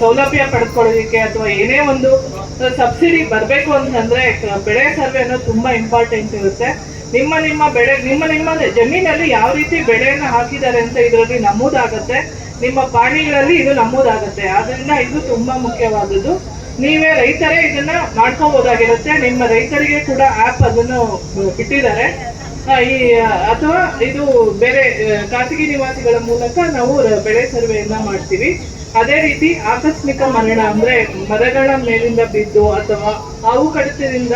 ಸೌಲಭ್ಯ ಪಡೆದುಕೊಳ್ಳೋದಕ್ಕೆ ಅಥವಾ ಏನೇ ಒಂದು ಸಬ್ಸಿಡಿ ಬರಬೇಕು ಅಂತಂದ್ರೆ ಬೆಳೆ ಸರ್ವೆ ಅನ್ನೋದು ತುಂಬಾ ಇಂಪಾರ್ಟೆಂಟ್ ಇರುತ್ತೆ. ನಿಮ್ಮ ಜಮೀನಲ್ಲಿ ಯಾವ ರೀತಿ ಬೆಳೆಯನ್ನ ಹಾಕಿದ್ದಾರೆ ಅಂತ ಇದರಲ್ಲಿ ನಮೂದಾಗುತ್ತೆ. ನಿಮ್ಮ ಪಾಣಿಗಳಲ್ಲಿ ಇದು ನಮೂದಾಗುತ್ತೆ. ಆದ್ರಿಂದ ಇದು ತುಂಬಾ ಮುಖ್ಯವಾದದ್ದು. ನೀವೇ ರೈತರೇ ಇದನ್ನ ಮಾಡ್ಕೋಬಹುದಾಗಿರುತ್ತೆ. ನಿಮ್ಮ ರೈತರಿಗೆ ಕೂಡ ಆಪ್ ಅದನ್ನು ಬಿಟ್ಟಿದ್ದಾರೆ. ಅಥವಾ ಇದು ಬೇರೆ ಖಾಸಗಿ ನಿವಾಸಿಗಳ ಮೂಲಕ ನಾವು ಬೆಳೆ ಸರ್ವೆಯನ್ನ ಮಾಡ್ತೀವಿ. ಅದೇ ರೀತಿ ಆಕಸ್ಮಿಕ ಮರಣ ಅಂದ್ರೆ ಮರಗಳ ಮೇಲಿಂದ ಬಿದ್ದು ಅಥವಾ ಹಾವು ಕಡಿತದಿಂದ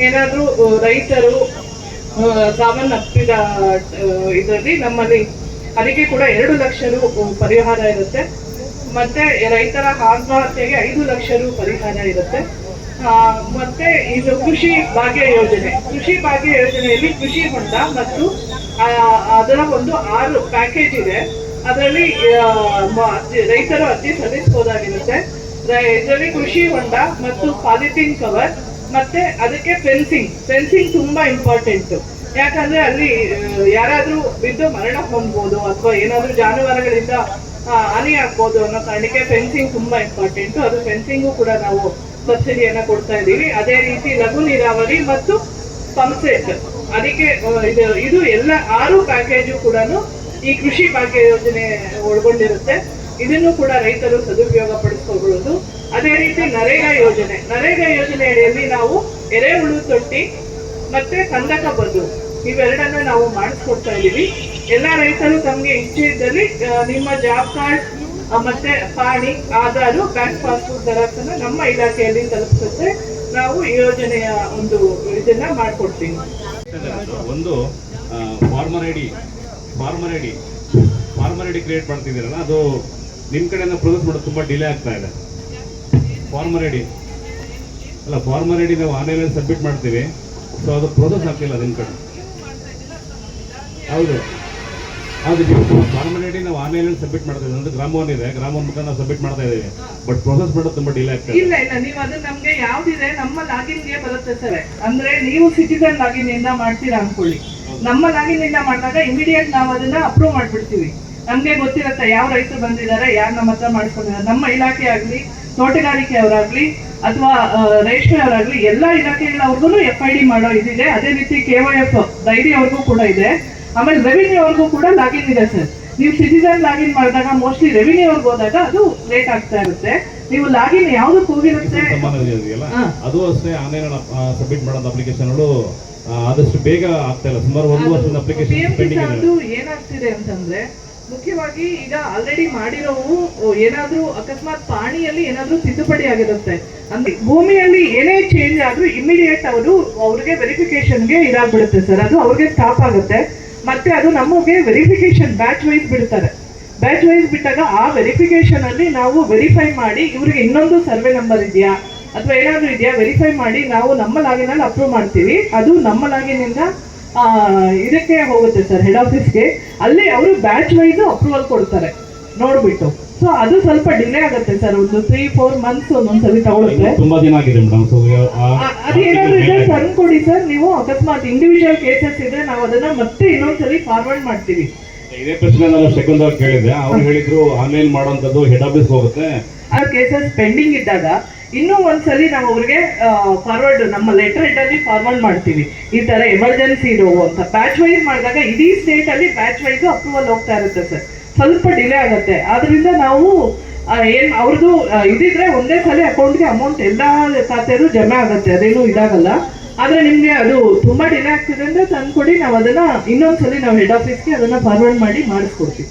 ಏನಾದ್ರೂ ರೈತರು ಸಾವನ್ನಪ್ಪಿದ ಇದರಲ್ಲಿ ನಮ್ಮಲ್ಲಿ ಅದಕ್ಕೆ ಕೂಡ 2 ಲಕ್ಷ ರು ಪರಿಹಾರ ಇರುತ್ತೆ. ಮತ್ತೆ ರೈತರ ಆತ್ಮಹತ್ಯೆಗೆ 5 ಲಕ್ಷ ರು ಪರಿಹಾರ ಇರುತ್ತೆ. ಮತ್ತೆ ಇದು ಕೃಷಿ ಭಾಗ್ಯ ಯೋಜನೆ. ಕೃಷಿ ಭಾಗ್ಯ ಯೋಜನೆಯಲ್ಲಿ ಕೃಷಿ ಹೊಂಡ ಮತ್ತು ಅದರ ಒಂದು 6 ಪ್ಯಾಕೇಜ್ ಇದೆ. ಅದರಲ್ಲಿ ರೈತರು ಅರ್ಜಿ ಸಲ್ಲಿಸಬಹುದಾಗಿರುತ್ತೆ. ಇದರಲ್ಲಿ ಕೃಷಿ ಹೊಂಡ ಮತ್ತು ಪಾಲಿಥೀನ್ ಕವರ್ ಮತ್ತೆ ಅದಕ್ಕೆ ಫೆನ್ಸಿಂಗ್ ತುಂಬಾ ಇಂಪಾರ್ಟೆಂಟ್. ಯಾಕಂದ್ರೆ ಅಲ್ಲಿ ಯಾರಾದ್ರೂ ಬಿದ್ದು ಮರಣ ಹೊಂದ್ಬೋದು ಅಥವಾ ಏನಾದ್ರೂ ಜಾನುವಾರುಗಳಿಂದ ಹಾನಿ ಆಗ್ಬೋದು ಅನ್ನೋ ಕಾರಣಕ್ಕೆ ಫೆನ್ಸಿಂಗ್ ತುಂಬಾ ಇಂಪಾರ್ಟೆಂಟ್. ಅದು ಫೆನ್ಸಿಂಗು ಕೂಡ ನಾವು ಸಬ್ಸಿಡಿಯನ್ನ ಕೊಡ್ತಾ ಇದ್ದೀವಿ. ಅದೇ ರೀತಿ ಲಘು ನೀರಾವರಿ ಮತ್ತು ಪಂಪ್ಸೆಟ್ ಅದಕ್ಕೆ ಇದು ಎಲ್ಲ 6 ಪ್ಯಾಕೇಜು ಕೂಡ ಈ ಕೃಷಿ ಭಾಗ್ಯ ಯೋಜನೆ ಒಳಗೊಂಡಿರುತ್ತೆ. ಇದನ್ನು ಕೂಡ ರೈತರು ಸದುಪಯೋಗ ಪಡಿಸ್ಕೊಳ್ಬಹುದು. ಅದೇ ರೀತಿ ನರೇಗಾ ಯೋಜನೆ ಅಡಿಯಲ್ಲಿ ನಾವು ಎರೆಹುಳು ತೊಟ್ಟಿ ಮತ್ತೆ ಕಂದಕ ಬದು ಇವೆರಡನ್ನ ನಾವು ಮಾಡಿಸ್ಕೊಡ್ತಾ ಇದ್ದೀವಿ. ಎಲ್ಲ ರೈತರು ತಮಗೆ ಇಚ್ಛೆ ಇದ್ದಲ್ಲಿ ನಿಮ್ಮ ಜಾಬ್ ಕಾರ್ಡ್ ಮತ್ತೆ ಪಾಣಿ, ಆಧಾರ್, ಬ್ಯಾಂಕ್ ಪಾಸ್ಬುಕ್ ಜೆರಾಕ್ಸ್ ಅನ್ನ ನಮ್ಮ ಇಲಾಖೆಯಲ್ಲಿ ತಲುಪಿಸುತ್ತೆ. ನಾವು ಈ ಯೋಜನೆಯ ಒಂದು ಇದನ್ನ ಮಾಡ್ಕೊಡ್ತೀವಿ. ಒಂದು ಫಾರ್ಮರ್ ಐಡಿ ಕ್ರಿಯೇಟ್ ಮಾಡ್ತಿದ್ದೀರಲ್ಲ, ಅದು ನಿಮ್ಮ ಕಡೆಯಿಂದ ಪ್ರೊಸೆಸ್ ಮಾಡೋದು ತುಂಬ ಡಿಲೇ ಆಗ್ತಾ ಇದೆ. ಫಾರ್ಮರ್ ಐಡಿ ನಾವು ಆನ್ಲೈನಲ್ಲಿ ಸಬ್ಮಿಟ್ ಮಾಡ್ತೀವಿ. ಸೊ ಅದು ಪ್ರೊಸೆಸ್ ಆಗ್ತಿಲ್ಲ ನಿಮ್ಮ ಕಡೆ. ಹೌದು ಫಾರ್ಮರ್ ಐಡಿ ನಾವು ಆನ್ಲೈನಲ್ಲಿ ಸಬ್ಮಿಟ್ ಮಾಡ್ತಾ ಇದ್ದೀವಿ. ಅಂದ್ರೆ ಗ್ರಾಮವನ್ ಇದೆ, ಗ್ರಾಮವನ್ ಮುಖಾಂತರ ನಾವು ಸಬ್ಮಿಟ್ ಮಾಡ್ತಾ ಇದ್ದೀವಿ. ಬಟ್ ಪ್ರೊಸೆಸ್ ಮಾಡೋದು ತುಂಬ ಡಿಲೇ ಆಗ್ತದೆ. ಇಲ್ಲ ನೀವು ಅದು ನಮ್ಗೆ ಯಾವ್ದಿದೆ ನಮ್ಮ ಲಾಗಿನ್ಗೆ ಬರುತ್ತೆ ಸರ್. ಅಂದ್ರೆ ನೀವು ಸಿಟಿಜನ್ ಲಾಗಿನ್ ಇಂದ ಮಾಡ್ತೀರಾ ಅನ್ಕೊಳ್ಳಿ. ನಮ್ಮ ಲಾಗಿನ್ ಇಂದ ಮಾಡಿದಾಗ ಇಮಿಡಿಯೇಟ್ ನಾವು ಅದನ್ನ ಅಪ್ರೂವ್ ಮಾಡ್ಬಿಡ್ತೀವಿ. ನಮ್ಗೆ ಗೊತ್ತಿರುತ್ತೆ ಯಾವ ರೈತರು ಬಂದಿದ್ದಾರೆ, ಯಾರು ನಮ್ಮ ಹತ್ರ ಮಾಡ್ಕೊಂಡಿದ್ದಾರೆ. ನಮ್ಮ ಇಲಾಖೆ ಆಗ್ಲಿ, ತೋಟಗಾರಿಕೆ ಅವರಾಗ್ಲಿ ಅಥವಾ ರೇಷ್ಮೆ ಅವರಾಗ್ಲಿ ಎಲ್ಲಾ ಇಲಾಖೆಗಳವ್ರಿಗೂ FID ಮಾಡೋ ಇದಿದೆ. ಅದೇ ರೀತಿ KYF ಡೈರಿ ಅವ್ರಿಗೂ ಕೂಡ ಇದೆ. ಆಮೇಲೆ ರೆವಿನ್ಯೂ ಅವ್ರಿಗೂ ಕೂಡ ಲಾಗಿನ್ ಇದೆ ಸರ್. ನೀವು ಸಿಟಿಜನ್ ಲಾಗಿನ್ ಮಾಡಿದಾಗ ಮೋಸ್ಟ್ಲಿ ರೆವಿನ್ಯೂ ಅವ್ರಿಗೆ ಹೋದಾಗ ಅದು ಲೇಟ್ ಆಗ್ತಾ ಇರುತ್ತೆ. ನೀವು ಲಾಗಿನ್ ಯಾವ್ದಕ್ಕೆ ಹೋಗಿರುತ್ತೆ ಅದು ಅಷ್ಟೇ ಆನ್ಲೈನ್ ಸಬ್ಮಿಟ್ ಮಾಡೋದು ಅಪ್ಲಿಕೇಶನ್ಗಳು ಆದಷ್ಟು ಬೇಗ ಆಗ್ತಾ ಇಲ್ಲ. ಸುಮಾರು 1 ವರ್ಷದ ಅಪ್ಲಿಕೇಶನ್ ಅದು ಏನಾಗ್ತಿದೆ ಅಂತಂದ್ರೆ ಮುಖ್ಯವಾಗಿ ಈಗ ಆಲ್ರೆಡಿ ಮಾಡಿರೋವು ಏನಾದ್ರೂ ಅಕಸ್ಮಾತ್ ಪಾಣಿಯಲ್ಲಿ ಏನಾದ್ರೂ ತಿದ್ದುಪಡಿ ಆಗಿರುತ್ತೆ ಅಂದ್ರೆ ಭೂಮಿಯಲ್ಲಿ ಏನೇ ಚೇಂಜ್ ಆದ್ರೂ ಇಮಿಡಿಯೇಟ್ ಅವ್ರಿಗೆ ವೆರಿಫಿಕೇಶನ್ಗೆ ಇದಾಗ್ಬಿಡುತ್ತೆ ಸರ್. ಅದು ಅವ್ರಿಗೆ ಸ್ಟಾಪ್ ಆಗುತ್ತೆ. ಮತ್ತೆ ಅದು ನಮಗೆ ವೆರಿಫಿಕೇಶನ್ ಬ್ಯಾಚ್ ವೈಸ್ ಬಿಡ್ತಾರೆ. ಬ್ಯಾಚ್ ವೈಸ್ ಬಿಟ್ಟಾಗ ಆ ವೆರಿಫಿಕೇಶನ್ ಅಲ್ಲಿ ನಾವು ವೆರಿಫೈ ಮಾಡಿ ಇವ್ರಿಗೆ ಇನ್ನೊಂದು ಸರ್ವೆ ನಂಬರ್ ಇದೆಯಾ ಅಥವಾ ಏನಾದ್ರು ಇದೆಯಾ ವೆರಿಫೈ ಮಾಡಿ ನಾವು ನಮ್ಮ ಲಾಗಿನಲ್ಲಿ ಅಪ್ರೂವ್ ಮಾಡ್ತೀವಿ. ಅದು ನಮ್ಮ ಲಾಗಿನಿಂದ ಇದಕ್ಕೆ ಹೋಗುತ್ತೆ ಸರ್, ಹೆಡ್ ಆಫೀಸ್ಗೆ. ಅಲ್ಲಿ ಅವರು ಬ್ಯಾಚ್ ವೈಸ್ ಅಪ್ರೂವಲ್ ಕೊಡ್ತಾರೆ ನೋಡ್ಬಿಟ್ಟು. ಸೊ ಅದು ಸ್ವಲ್ಪ ಡಿಲೇ ಆಗುತ್ತೆ ಸರ್, ಒಂದು 3-4 ಮಂತ್ಸ್ ಒಂದೊಂದ್ಸಲಿ ತಗೊಳುತ್ತೆ. ತುಂಬಾ ದಿನ ಆಗಿದೆ ಮೇಡಮ್. ಅದೇನಾದ್ರು ಇದ್ರೆ ತಂದು ಕೊಡಿ ಸರ್. ನೀವು ಅಕಸ್ಮಾತ್ ಇಂಡಿವಿಜುವಲ್ ಕೇಸಸ್ ಇದ್ರೆ ನಾವು ಅದನ್ನ ಮತ್ತೆ ಇನ್ನೊಂದ್ಸಲಿ ಫಾರ್ವರ್ಡ್ ಮಾಡ್ತೀವಿ. ಇದೇ ಪ್ರಶ್ನೆ ನಾನು ಸೆಕೆಂಡ್ ಅವ್ರು ಕೇಳಿದೆ, ಅವ್ರು ಹೇಳಿದ್ರು ಆನ್ಲೈನ್ ಮಾಡುವಂತದ್ದು ಹೆಡ್ ಆಫೀಸ್ ಹೋಗುತ್ತೆ. ಆ ಕೇಸಸ್ ಪೆಂಡಿಂಗ್ ಇದ್ದಾಗ ಇನ್ನೂ ಒಂದ್ಸಲಿ ನಾವು ಅವ್ರಿಗೆ ಫಾರ್ವರ್ಡ್ ನಮ್ಮ ಲೆಟರ್ ಹೆಡ್ ಅಲ್ಲಿ ಫಾರ್ವರ್ಡ್ ಮಾಡ್ತೀವಿ. ಈ ತರ ಎಮರ್ಜೆನ್ಸಿ ಇರೋವು ಅಂತ ಬ್ಯಾಚ್ ವೈಸ್ ಮಾಡಿದಾಗ ಇಡೀ ಸ್ಟೇಟ್ ಅಲ್ಲಿ ಬ್ಯಾಚ್ ವೈಸ್ ಅಪ್ರೂವಲ್ ಹೋಗ್ತಾ ಇರುತ್ತೆ ಸರ್. ಸ್ವಲ್ಪ ಡಿಲೇ ಆಗುತ್ತೆ. ಆದ್ರಿಂದ ನಾವು ಏನ್ ಅವ್ರದ್ದು ಇದಿದ್ರೆ ಒಂದೇ ಸಲ ಅಕೌಂಟ್ಗೆ ಅಮೌಂಟ್ ಎಲ್ಲಾ ಖಾತೆಯಲ್ಲೂ ಜಮೆ ಆಗುತ್ತೆ, ಅದೇನು ಇದಾಗಲ್ಲ. ಆದ್ರೆ ನಿಮ್ಗೆ ಅದು ತುಂಬಾ ಡಿಲೇ ಆಗ್ತಿದೆ ಅಂದ್ರೆ ತಂದ್ಕೊಡಿ, ನಾವು ಅದನ್ನ ಇನ್ನೊಂದ್ಸಲಿ ನಾವು ಹೆಡ್ ಆಫೀಸ್ಗೆ ಅದನ್ನ ಫಾರ್ವರ್ಡ್ ಮಾಡಿ ಮಾಡಿಸ್ಕೊಡ್ತೀವಿ.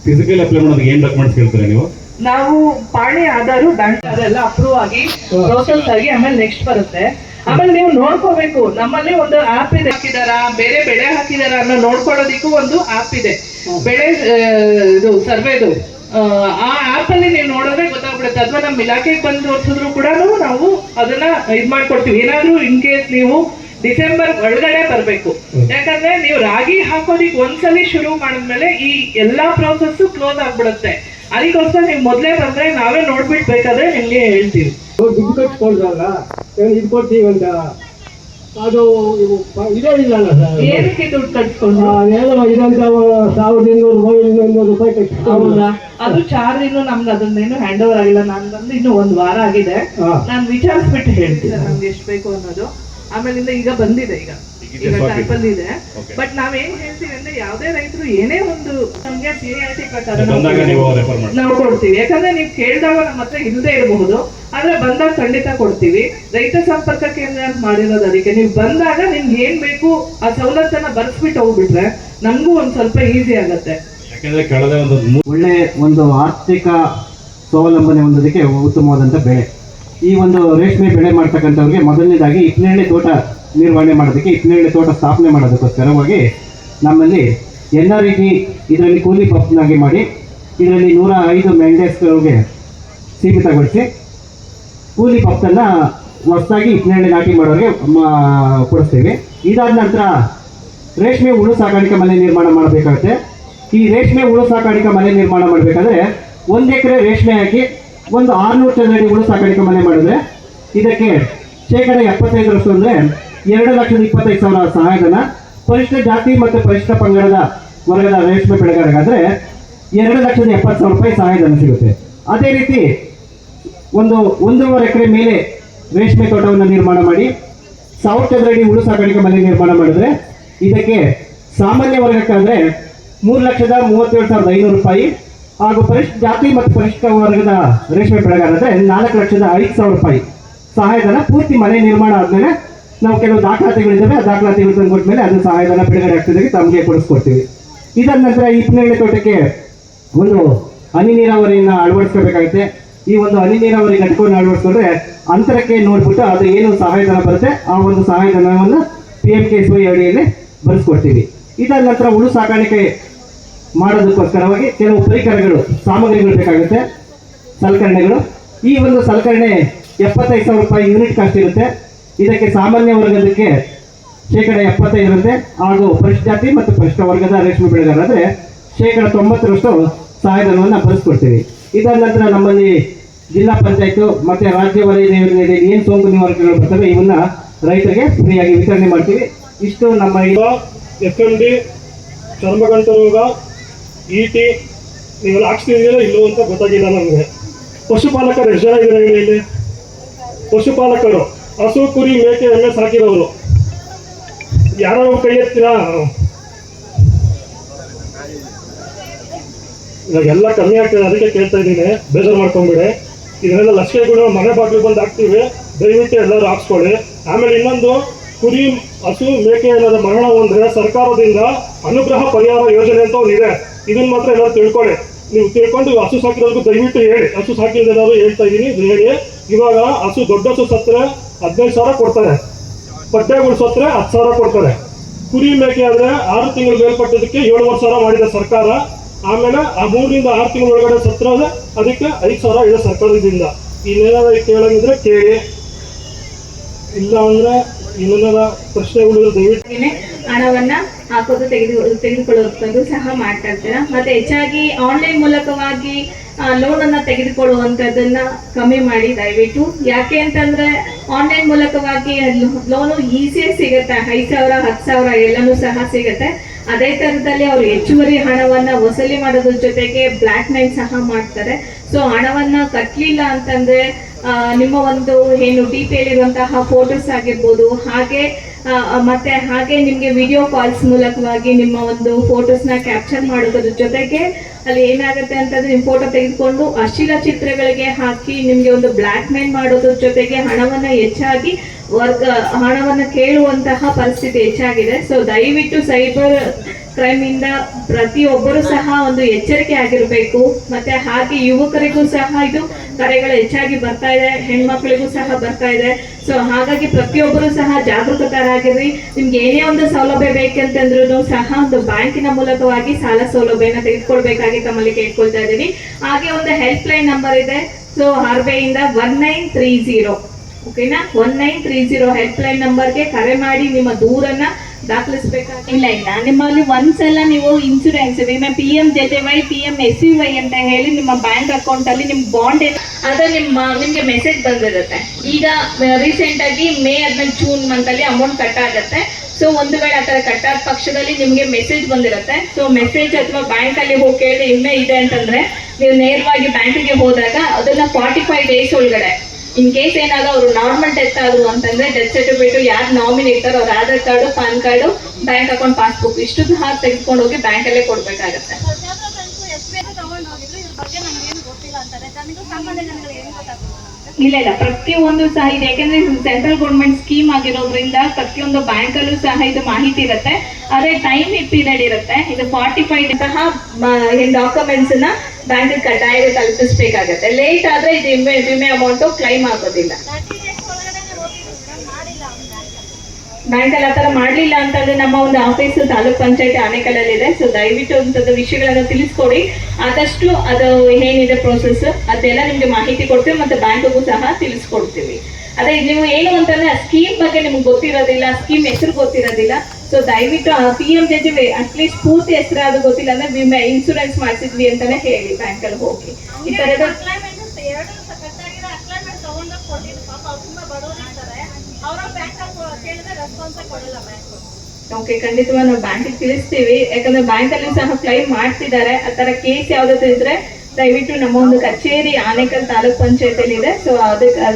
ಫಿಸಿಕಲ್ ಅಪ್ಲೈ ಮಾಡೋದಕ್ಕೆ ಏನ್ ಡಾಕ್ಯುಮೆಂಟ್ಸ್ ಕೇಳ್ತೀರಾ ನೀವು? ನಾವು ಪಾಣಿ ಆಧಾರು ಬ್ಯಾಂಕ್ ಅದೆಲ್ಲ ಅಪ್ರೂವ್ ಆಗಿ ಪ್ರೋಸೆಸ್ ಆಗಿ ಆಮೇಲೆ ನೆಕ್ಸ್ಟ್ ಬರುತ್ತೆ. ಆಮೇಲೆ ನೀವು ನೋಡ್ಕೋಬೇಕು, ನಮ್ಮಲ್ಲಿ ಒಂದು ಆಪ್ ಇದೆ, ಹಾಕಿದಾರಾ ಬೇರೆ ಬೆಳೆ ಹಾಕಿದಾರಾ ಅನ್ನೋ ನೋಡ್ಕೊಳ್ಳೋದಿಕ್ಕೂ ಒಂದು ಆಪ್ ಇದೆ, ಬೆಳೆ ಇದು ಸರ್ವೇದು. ಆ ಆಪ್ ಅಲ್ಲಿ ನೀವು ನೋಡಿದ್ರೆ ಗೊತ್ತಾಗ್ಬಿಡುತ್ತೆ. ಅಥವಾ ನಮ್ಮ ಇಲಾಖೆಗೆ ಬಂದು ತೋರಿಸಿದ್ರು ಕೂಡ ನಾವು ಅದನ್ನ ಇದ್ ಮಾಡ್ಕೊಡ್ತೀವಿ. ಏನಾದ್ರೂ ಇನ್ ಕೇಸ್ ನೀವು ಡಿಸೆಂಬರ್ ಒಳಗಡೆ ಬರ್ಬೇಕು, ಯಾಕಂದ್ರೆ ನೀವು ರಾಗಿ ಹಾಕೋದಿಕ್ ಒಂದ್ಸಲಿ ಶುರು ಮಾಡಿದ್ಮೇಲೆ ಈ ಎಲ್ಲಾ ಪ್ರೋಸೆಸ್ ಕ್ಲೋಸ್ ಆಗ್ಬಿಡುತ್ತೆ. ಅದಕ್ಕೋಸ್ಕರ ನೀವು ಮೊದ್ಲೇ ಬಂದ್ರೆ ನಾವೇ ನೋಡ್ಬಿಟ್ಟು ಬೇಕಾದ್ರೆ ನಿಮ್ಗೆ ಹೇಳ್ತೀವಿ. ದುಡ್ಡು ಕಟ್ಕೊಳ್ರಲ್ಲ, ಇದು ಕೊಡ್ತೀವಿ ಅಂತ ಅದು ಇದೇ ಇಲ್ಲಲ್ಲ ಸರ್. ಏನಕ್ಕೆ ದುಡ್ಡು ಕಟ್ಕೊಂಡು ಏನೋ ಇದಂತ 1200 ರೂಪಾಯಿ ಕಟ್ಟಿ. ಅದು ಚಾರ್ಜ್ ಇನ್ನು ನಮ್ಗೆ ಅದನ್ನೇನು ಹ್ಯಾಂಡ್ ಓವರ್ ಆಗಿಲ್ಲ. ನಾನು ಬಂದು ಇನ್ನು 1 ವಾರ ಆಗಿದೆ. ನಾನು ವಿಚಾರಿಸ್ಬಿಟ್ಟು ಹೇಳ್ತೀನಿ ನಮ್ಗೆ ಎಷ್ಟು ಬೇಕು ಅನ್ನೋದು. ಆಮೇಲಿಂದ ಈಗ ಬಂದಿದೆ, ಈಗ ಟ್ಯಾಪಲ್ ಇದೆ. ಬಟ್ ನಾವೇನ್ ಹೇಳ್ತೀವಿ ಅಂದ್ರೆ ಯಾವ್ದೇ ರೈತರು ಏನೇ ಒಂದು ನಮ್ಗೆ ಸೀನಿಯಾರಿಟಿ ಪ್ರಕಾರ ನಾವು ಕೊಡ್ತೀವಿ. ಯಾಕಂದ್ರೆ ನೀವು ಕೇಳಿದಾಗ ನಮ್ಮ ಹತ್ರ ಇಲ್ಲದೆ ಇರಬಹುದು, ಆದ್ರೆ ಬಂದಾಗ ಖಂಡಿತ ಕೊಡ್ತೀವಿ. ರೈತ ಸಂಪರ್ಕ ಕೇಂದ್ರ ಅಂತ ಮಾಡಿರೋದು ಅದಕ್ಕೆ. ನೀವು ಬಂದಾಗ ನಿಮ್ಗೆ ಏನ್ ಬೇಕು ಆ ಸವಲತ್ತನ್ನ ಬರ್ಸ್ಬಿಟ್ಟು ಹೋಗ್ಬಿಟ್ರೆ ನಮಗೂ ಒಂದ್ ಸ್ವಲ್ಪ ಈಸಿ ಆಗತ್ತೆ. ಯಾಕಂದ್ರೆ ಕಳೆದ ಒಳ್ಳೆ ಒಂದು ಆರ್ಥಿಕ ಸ್ವಾವಲಂಬನೆ ಹೊಂದೋದಕ್ಕೆ ಉತ್ತಮವಾದಂಥ ಬೆಳೆ. ಈ ಒಂದು ರೇಷ್ಮೆ ಬೆಳೆ ಮಾಡ್ತಕ್ಕಂಥವ್ರಿಗೆ ಮೊದಲನೇದಾಗಿ ಹಿಪ್ಪನೇರಳೆ ತೋಟ ನಿರ್ವಹಣೆ ಮಾಡೋದಕ್ಕೆ, ಹಿಪ್ಪನೇರಳೆ ತೋಟ ಸ್ಥಾಪನೆ ಮಾಡೋದಕ್ಕೋಸ್ಕರವಾಗಿ ನಮ್ಮಲ್ಲಿ NREG ಇದರಲ್ಲಿ ಕೂಲಿ ಪಂಪ್ನಾಗಿ ಮಾಡಿ ಇದರಲ್ಲಿ 105 ಮೆಂಡೇಸ್ಗಳಿಗೆ ಸೀಮಿತಗೊಳಿಸಿ ಕೂಲಿ ಪಂಪನ್ನು ಹೊಸದಾಗಿ ಹಿಪ್ಪನೇರಳೆ ನಾಟಿ ಮಾಡೋರಿಗೆ ಕೊಡಿಸ್ತೀವಿ. ಇದಾದ ನಂತರ ರೇಷ್ಮೆ ಹುಳು ಸಾಕಾಣಿಕೆ ಮನೆ ನಿರ್ಮಾಣ ಮಾಡಬೇಕಾಗುತ್ತೆ. ಈ ರೇಷ್ಮೆ ಹುಳು ಸಾಕಾಣಿಕೆ ಮನೆ ನಿರ್ಮಾಣ ಮಾಡಬೇಕಾದ್ರೆ 1 ಎಕರೆ ರೇಷ್ಮೆ ಹಾಕಿ ಒಂದು 600 ಚದರಡಿ ಹುಳು ಸಾಕಾಣಿಕೆ ಮನೆ ಮಾಡಿದ್ರೆ ಇದಕ್ಕೆ 75% ಅಂದರೆ 2,25,000 ಸಹಾಯಧನ. ಪರಿಷ್ಠ ಜಾತಿ ಮತ್ತು ಪರಿಷ್ಠ ಪಂಗಡದ ವರ್ಗದ ರೇಷ್ಮೆ ಬೆಳೆಗಾರರಾದರೆ 2,70,000 ರೂಪಾಯಿ ಸಹಾಯಧನ ಸಿಗುತ್ತೆ. ಅದೇ ರೀತಿ 1.5 ಎಕರೆ ಮೇಲೆ ರೇಷ್ಮೆ ತೋಟವನ್ನು ನಿರ್ಮಾಣ ಮಾಡಿ 1000 ಚದರಡಿ ಹುಳು ಸಾಕಾಣಿಕೆ ಮನೆ ನಿರ್ಮಾಣ ಮಾಡಿದ್ರೆ ಇದಕ್ಕೆ ಸಾಮಾನ್ಯ ವರ್ಗಕ್ಕಾದರೆ 3,37,500 ರೂಪಾಯಿ ಹಾಗೂ ಪರಿಷ್ಠ ಜಾತಿ ಮತ್ತು ಪರಿಷ್ಠ ವರ್ಗದ ರೇಷ್ಮೆ ಬೆಳೆಗಾರರಾದರೆ 4,05,000 ರೂಪಾಯಿ ಸಹಾಯಧನ. ಪೂರ್ತಿ ಮನೆ ನಿರ್ಮಾಣ ಆದಮೇಲೆ ನಾವು ಕೆಲವು ದಾಖಲಾತಿಗಳಿದ್ದಾವೆ, ಆ ದಾಖಲಾತಿಗಳು ತಂದುಕೊಟ್ಟ ಮೇಲೆ ಅದು ಸಹಾಯಧನ ಬಿಡುಗಡೆ ಆಗ್ತಿದ್ದಕ್ಕೆ ತಮಗೆ ಕೊಡಿಸ್ಕೊಡ್ತೀವಿ. ಇದಾದ ನಂತರ ಈ ಹಿಪ್ಪನೇರಳೆ ತೋಟಕ್ಕೆ ಒಂದು ಹನಿ ನೀರಾವರಿಯನ್ನು ಅಳವಡಿಸ್ಕೋಬೇಕಾಗುತ್ತೆ. ಈ ಒಂದು ಹನಿ ನೀರಾವರಿ ಘಟಕವನ್ನು ಅಳವಡಿಸ್ಕೊಂಡ್ರೆ ಅಂತರಕ್ಕೆ ನೋಡ್ಬಿಟ್ಟು ಅದು ಏನು ಸಹಾಯಧನ ಬರುತ್ತೆ ಆ ಒಂದು ಸಹಾಯಧನವನ್ನು PMKSY ಅಡಿಯಲ್ಲಿ ಬರೆಸ್ಕೊಡ್ತೀವಿ. ಇದಾದ ನಂತರ ಹುಳು ಸಾಕಾಣಿಕೆ ಮಾಡೋದಕ್ಕೋಸ್ಕರವಾಗಿ ಕೆಲವು ಪರಿಕರಗಳು, ಸಾಮಗ್ರಿಗಳು ಬೇಕಾಗುತ್ತೆ, ಸಲಕರಣೆಗಳು. ಈ ಒಂದು ಸಲಕರಣೆ 75,000 ರೂಪಾಯಿ ಯೂನಿಟ್ ಕಾಸ್ಟ್ ಇರುತ್ತೆ. ಇದಕ್ಕೆ ಸಾಮಾನ್ಯ ವರ್ಗದಕ್ಕೆ 75% ಇರುತ್ತೆ, ಹಾಗೂ ಪರಿಷ್ಠ ಜಾತಿ ಮತ್ತು ಪರಿಷ್ಠ ವರ್ಗದ ರೇಷ್ಮೆ ಬೆಳೆಗಾರರಾದರೆ 90% ಸಹಾಯಧನವನ್ನು ಬರೆಸ್ಕೊಡ್ತೀವಿ. ಇದಾದ ನಂತರ ನಮ್ಮಲ್ಲಿ ಜಿಲ್ಲಾ ಪಂಚಾಯತ್ ಮತ್ತು ರಾಜ್ಯ ವಲಯದ ಯೋಜನೆಯಲ್ಲಿ ಏನು ಸೋಂಕು ನಿವಾರಕಗಳು ಬರ್ತವೆ ಇವನ್ನ ರೈತರಿಗೆ ಫ್ರೀಯಾಗಿ ವಿತರಣೆ ಮಾಡ್ತೀವಿ. ಇಷ್ಟು ನಮ್ಮ FMD, ಚರ್ಮಗಂಟು ರೋಗ, ET ನೀವೆಲ್ಲ ಹಾಕ್ಸ್ತಿದ್ದೀರಾ ಇಲ್ಲೋ ಅಂತ ಗೊತ್ತಾಗಿಲ್ಲ ನಮಗೆ. ಪಶುಪಾಲಕರು ಎಷ್ಟು ಜನ ಇದ್ದಾರೆ ಇಲ್ಲಿ? ಪಶುಪಾಲಕರು ಹಸು, ಕುರಿ, ಮೇಕೆ, ಎಮ್ಮೆ ಸಾಕಿರೋರು ಯಾರೋ ಕೈ ಎತ್ತೀರಾ? ಇವಾಗೆಲ್ಲ ಕಮ್ಮಿ ಆಗ್ತದೆ, ಅದಕ್ಕೆ ಕೇಳ್ತಾ ಇದ್ದೀನಿ, ಬೇಜಾರು ಮಾಡ್ಕೊಂಬಿಡಿ. ಇದನ್ನೆಲ್ಲ ಲಸಿಕೆಗಳು ಮನೆ ಬಾಗಿಲು ಬಂದು ಹಾಕ್ತೀವಿ, ದಯವಿಟ್ಟು ಎಲ್ಲರೂ ಹಾಕ್ಸ್ಕೊಳ್ಳಿ. ಆಮೇಲೆ ಇನ್ನೊಂದು, ಕುರಿ, ಹಸು, ಮೇಕೆ ಏನಾದ್ರು ಮರಣ ಹೊಂದ್ರೆ ಸರ್ಕಾರದಿಂದ ಅನುಗ್ರಹ ಪರಿಹಾರ ಯೋಜನೆ ಅಂತ ಒಂದಿದೆ. ಇದನ್ನ ಮಾತ್ರ ಎಲ್ಲರೂ ತಿಳ್ಕೊಳ್ಳಿ. ನೀವು ತಿಳ್ಕೊಂಡು ಹಸು ಸಾಕಿರೋರ್ಗು ದಯವಿಟ್ಟು ಹೇಳಿ. ಹಸು ಸಾಕಿರೋರು ಹೇಳ್ತಾ ಇದ್ದೀನಿ, ಹೇಳಿ. ಇವಾಗ ಹಸು ದೊಡ್ಡ ಹಸು ಸತ್ತರೆ 15,000 ಕೊಡ್ತಾರೆ, ಪಡ್ಡೆಗಳು ಸತ್ತರೆ 10,000 ಕೊಡ್ತಾರೆ. ಕುರಿ, ಮೇಕೆ ಆದರೆ 6 ತಿಂಗಳು ಮೇಲ್ಪಟ್ಟದಕ್ಕೆ 7,000 ಮಾಡಿದೆ ಸರ್ಕಾರ. ಆಮೇಲೆ ಆ 3 ರಿಂದ 6 ತಿಂಗಳ ಒಳಗಡೆ ಸತ್ತರೆ ಅದಕ್ಕೆ 5,000 ಇದೆ ಸರ್ಕಾರದಿಂದ. ಇನ್ನೇನಾದ್ರು ಕೇಳಂಗಿದ್ರೆ ಕೇಳಿ, ಇಲ್ಲ ಅಂದ್ರೆ ಇನ್ನೇನಾರ ಪ್ರಶ್ನೆಗಳು ದಯವಿಟ್ಟು ಹಣವನ್ನ ಹಾಕೋದು ತೆಗೆದುಕೊಳ್ಳುವುದು ಸಹ ಮಾಡ್ತಾ ಇರ್ತೀರಾ. ಮತ್ತೆ ಹೆಚ್ಚಾಗಿ ಆನ್ಲೈನ್ ಮೂಲಕವಾಗಿ ಲೋನ್ ಅನ್ನ ತೆಗೆದುಕೊಳ್ಳುವಂತದನ್ನ ಕಮ್ಮಿ ಮಾಡಿ ದಯವಿಟ್ಟು. ಯಾಕೆ ಅಂತಂದ್ರೆ ಆನ್ಲೈನ್ ಮೂಲಕವಾಗಿ ಲೋನು ಈಸಿಯಾಗಿ ಸಿಗುತ್ತೆ, 5,000 10,000 ಎಲ್ಲಾನು ಸಹ ಸಿಗುತ್ತೆ. ಅದೇ ತರದಲ್ಲಿ ಅವರು ಹೆಚ್ಚುವರಿ ಹಣವನ್ನ ವಸೂಲಿ ಮಾಡೋದ್ರ ಜೊತೆಗೆ ಬ್ಲಾಕ್ ಮೇಲ್ ಸಹ ಮಾಡ್ತಾರೆ. ಸೊ ಹಣವನ್ನ ಕಟ್ಟಲಿಲ್ಲ ಅಂತಂದ್ರೆ ನಿಮ್ಮ ಒಂದು ಏನು ಡಿಪಿಯಲ್ಲಿ ಇರುವಂತಹ ಫೋಟೋಸ್ ಆಗಿರ್ಬೋದು, ಹಾಗೆ ನಿಮ್ಗೆ ವಿಡಿಯೋ ಕಾಲ್ಸ್ ಮೂಲಕವಾಗಿ ನಿಮ್ಮ ಒಂದು ಫೋಟೋಸ್ನ ಕ್ಯಾಪ್ಚರ್ ಮಾಡೋದ್ರ ಜೊತೆಗೆ ಅಲ್ಲಿ ಏನಾಗುತ್ತೆ ಅಂತಂದ್ರೆ ನಿಮ್ ಫೋಟೋ ತೆಗೆದುಕೊಂಡು ಅಶ್ಲೀಲ ಚಿತ್ರಗಳಿಗೆ ಹಾಕಿ ನಿಮ್ಗೆ ಒಂದು ಬ್ಲಾಕ್ ಮೇಲ್ ಮಾಡೋದ್ರ ಜೊತೆಗೆ ಹಣವನ್ನ ಕೇಳುವಂತಹ ಪರಿಸ್ಥಿತಿ ಹೆಚ್ಚಾಗಿದೆ. ಸೊ ದಯವಿಟ್ಟು ಸೈಬರ್ ಕ್ರೈಮ್ ಇಂದ ಪ್ರತಿಯೊಬ್ಬರು ಸಹ ಒಂದು ಎಚ್ಚರಿಕೆ ಆಗಿರ್ಬೇಕು. ಮತ್ತೆ ಹಾಗೆ ಯುವಕರಿಗೂ ಸಹ ಇದು ಕರೆಗಳು ಹೆಚ್ಚಾಗಿ ಬರ್ತಾ ಇದೆ, ಹೆಣ್ಮಕ್ಳಿಗೂ ಸಹ ಬರ್ತಾ ಇದೆ. ಸೊ ಹಾಗಾಗಿ ಪ್ರತಿಯೊಬ್ಬರು ಸಹ ಜಾಗೃತರಾಗಿರ್ರಿ. ನಿಮ್ಗೆ ಏನೇ ಒಂದು ಸೌಲಭ್ಯ ಬೇಕಂತಂದ್ರೂ ಸಹ ಒಂದು ಬ್ಯಾಂಕಿನ ಮೂಲಕವಾಗಿ ಸಾಲ ಸೌಲಭ್ಯನ ತೆಗೆದುಕೊಳ್ಬೇಕಾಗಿ ತಮ್ಮಲ್ಲಿ ಕೇಳ್ಕೊಳ್ತಾ ಇದ್ದೀವಿ. ಹಾಗೆ ಒಂದು ಹೆಲ್ಪ್ ಲೈನ್ ನಂಬರ್ ಇದೆ. ಸೊ RBI ಇಂದ 1930, ಓಕೆನಾ, 1930 ಹೆಲ್ಪ್ ಲೈನ್ ನಂಬರ್ಗೆ ಕರೆ ಮಾಡಿ ನಿಮ್ಮ ದೂರನ್ನ ದಾಖಲಿಸಬೇಕಾಗಿಲ್ಲ. ನಿಮ್ಮಲ್ಲಿ ಒಂದ್ಸಲ ನೀವು ಇನ್ಶೂರೆನ್ಸ್ ವಿಮೆ PMJJY PMSUY ಅಂತ ಹೇಳಿ ನಿಮ್ಮ ಬ್ಯಾಂಕ್ ಅಕೌಂಟ್ ಅಲ್ಲಿ ನಿಮ್ ಬಾಂಡ್ ಅದ ನಿಮ್ಗೆ ಮೆಸೇಜ್ ಬಂದಿರುತ್ತೆ. ಈಗ ರೀಸೆಂಟ್ ಆಗಿ ಮೇ 15 ಜೂನ್ ಮಂತ್ ಅಲ್ಲಿ ಅಮೌಂಟ್ ಕಟ್ ಆಗುತ್ತೆ. ಸೊ ಒಂದು ವೇಳೆ ಆತರ ಕಟ್ ಆದ ಪಕ್ಷದಲ್ಲಿ ನಿಮ್ಗೆ ಮೆಸೇಜ್ ಬಂದಿರುತ್ತೆ. ಸೊ ಮೆಸೇಜ್ ಅಥವಾ ಬ್ಯಾಂಕ್ ಅಲ್ಲಿ ಹೋಗಿ ಕೇಳಿ ವಿಮೆ ಇದೆ ಅಂತಂದ್ರೆ ನೀವು ನೇರವಾಗಿ ಬ್ಯಾಂಕಿಗೆ ಹೋದಾಗ ಅದನ್ನ 45 ಡೇಸ್ ಒಳಗಡೆ ಇನ್ ಕೇಸ್ ಏನಾದ್ರು ಅವರು ನಾರ್ಮಲ್ ಡೆತ್ ಆದ್ರು ಅಂತಂದ್ರೆ ಡೆತ್ ಸರ್ಟಿಫಿಕೇಟ್ ಯಾರು ನಾಮಿನಿ ಇರ್ತಾರೋ ಅವ್ರ Aadhaar card, PAN card, bank account passbook ಇಷ್ಟು ಸಹ ತೆಗೆದುಕೊಂಡು ಹೋಗಿ ಬ್ಯಾಂಕ್ ಅಲ್ಲೇ ಕೊಡ್ಬೇಕಾಗತ್ತೆ. ಇಲ್ಲ ಪ್ರತಿಯೊಂದು ಸಹ ಇದೆ, ಯಾಕಂದ್ರೆ ಸೆಂಟ್ರಲ್ ಗೌರ್ಮೆಂಟ್ ಸ್ಕೀಮ್ ಆಗಿರೋದ್ರಿಂದ ಪ್ರತಿಯೊಂದು ಬ್ಯಾಂಕ್ ಅಲ್ಲೂ ಸಹ ಇದು ಮಾಹಿತಿ ಇರುತ್ತೆ. ಅದೇ ಟೈಮ್ ಪೀರಿಯಡ್ ಇರುತ್ತೆ. ಇದು 45 ಸಹ ಡಾಕ್ಯುಮೆಂಟ್ಸ್ ನ ಬ್ಯಾಂಕ್ ಕಡ್ಡಾಯ ತಲುಪಿಸಬೇಕಾಗತ್ತೆ. ಲೇಟ್ ಆದ್ರೆ ಇದು ವಿಮೆ ಅಮೌಂಟ್ ಕ್ಲೈಮ್ ಆಗೋದಿಲ್ಲ. ಬ್ಯಾಂಕ್ ಅಲ್ಲಿ ಆತರ ಮಾಡ್ಲಿಲ್ಲ ಅಂತಂದ್ರೆ ನಮ್ಮ ಒಂದು ಆಫೀಸ್ ತಾಲೂಕ್ ಪಂಚಾಯತ್ ಆನೇಕಲ್ಲಲ್ಲಿ ಇದೆ. ಸೊ ದಯವಿಟ್ಟು ಅಂತದ್ದು ವಿಷಯಗಳನ್ನ ತಿಳಿಸ್ಕೊಡಿ. ಆದಷ್ಟು ಅದು ಏನಿದೆ ಪ್ರೋಸೆಸ್ ಅದೆಲ್ಲ ನಿಮ್ಗೆ ಮಾಹಿತಿ ಕೊಡ್ತೀವಿ, ಮತ್ತೆ ಬ್ಯಾಂಕ್ಗೂ ಸಹ ತಿಳಿಸ್ಕೊಡ್ತೀವಿ. ಅದೇ ನೀವು ಏನು ಅಂತಂದ್ರೆ ಆ ಸ್ಕೀಮ್ ಬಗ್ಗೆ ನಿಮ್ಗೆ ಗೊತ್ತಿರೋದಿಲ್ಲ, ಸ್ಕೀಮ್ ಹೆಸರು ಗೊತ್ತಿರೋದಿಲ್ಲ. ಸೊ ದಯವಿಟ್ಟು PMJJY ಅಟ್ಲೀಸ್ಟ್ ಪೂರ್ತಿ ಹೆಸರಾದ್ರು ಗೊತ್ತಿಲ್ಲ ಅಂದ್ರೆ ವಿಮೆ ಇನ್ಶೂರೆನ್ಸ್ ಮಾಡಿಸಿದ್ವಿ ಅಂತಾನೆ ಹೇಳಿ ಬ್ಯಾಂಕ್ ಅಲ್ಲಿ ಹೋಗಿ. ಈ ತರದ ಓಕೆ, ಖಂಡಿತವಾಗಿ ನಾವು ಬ್ಯಾಂಕಿಗೆ ತಿಳಿಸ್ತೀವಿ. ಯಾಕಂದ್ರೆ ಬ್ಯಾಂಕ್ ಅಲ್ಲಿ ಸಹ ಕ್ಲೈಮ್ ಮಾಡ್ತಿದ್ದಾರೆ. ಆ ತರ ಕೇಸ್ ಯಾವ್ದಾದ್ರು ಇದ್ರೆ ದಯವಿಟ್ಟು ನಮ್ಮ ಒಂದು ಕಚೇರಿ ಆನೇಕಲ್ ತಾಲೂಕ್ ಪಂಚಾಯತಿಯಲ್ಲಿ ಇದೆ. ಸೊ ಅದಕ್ಕೆ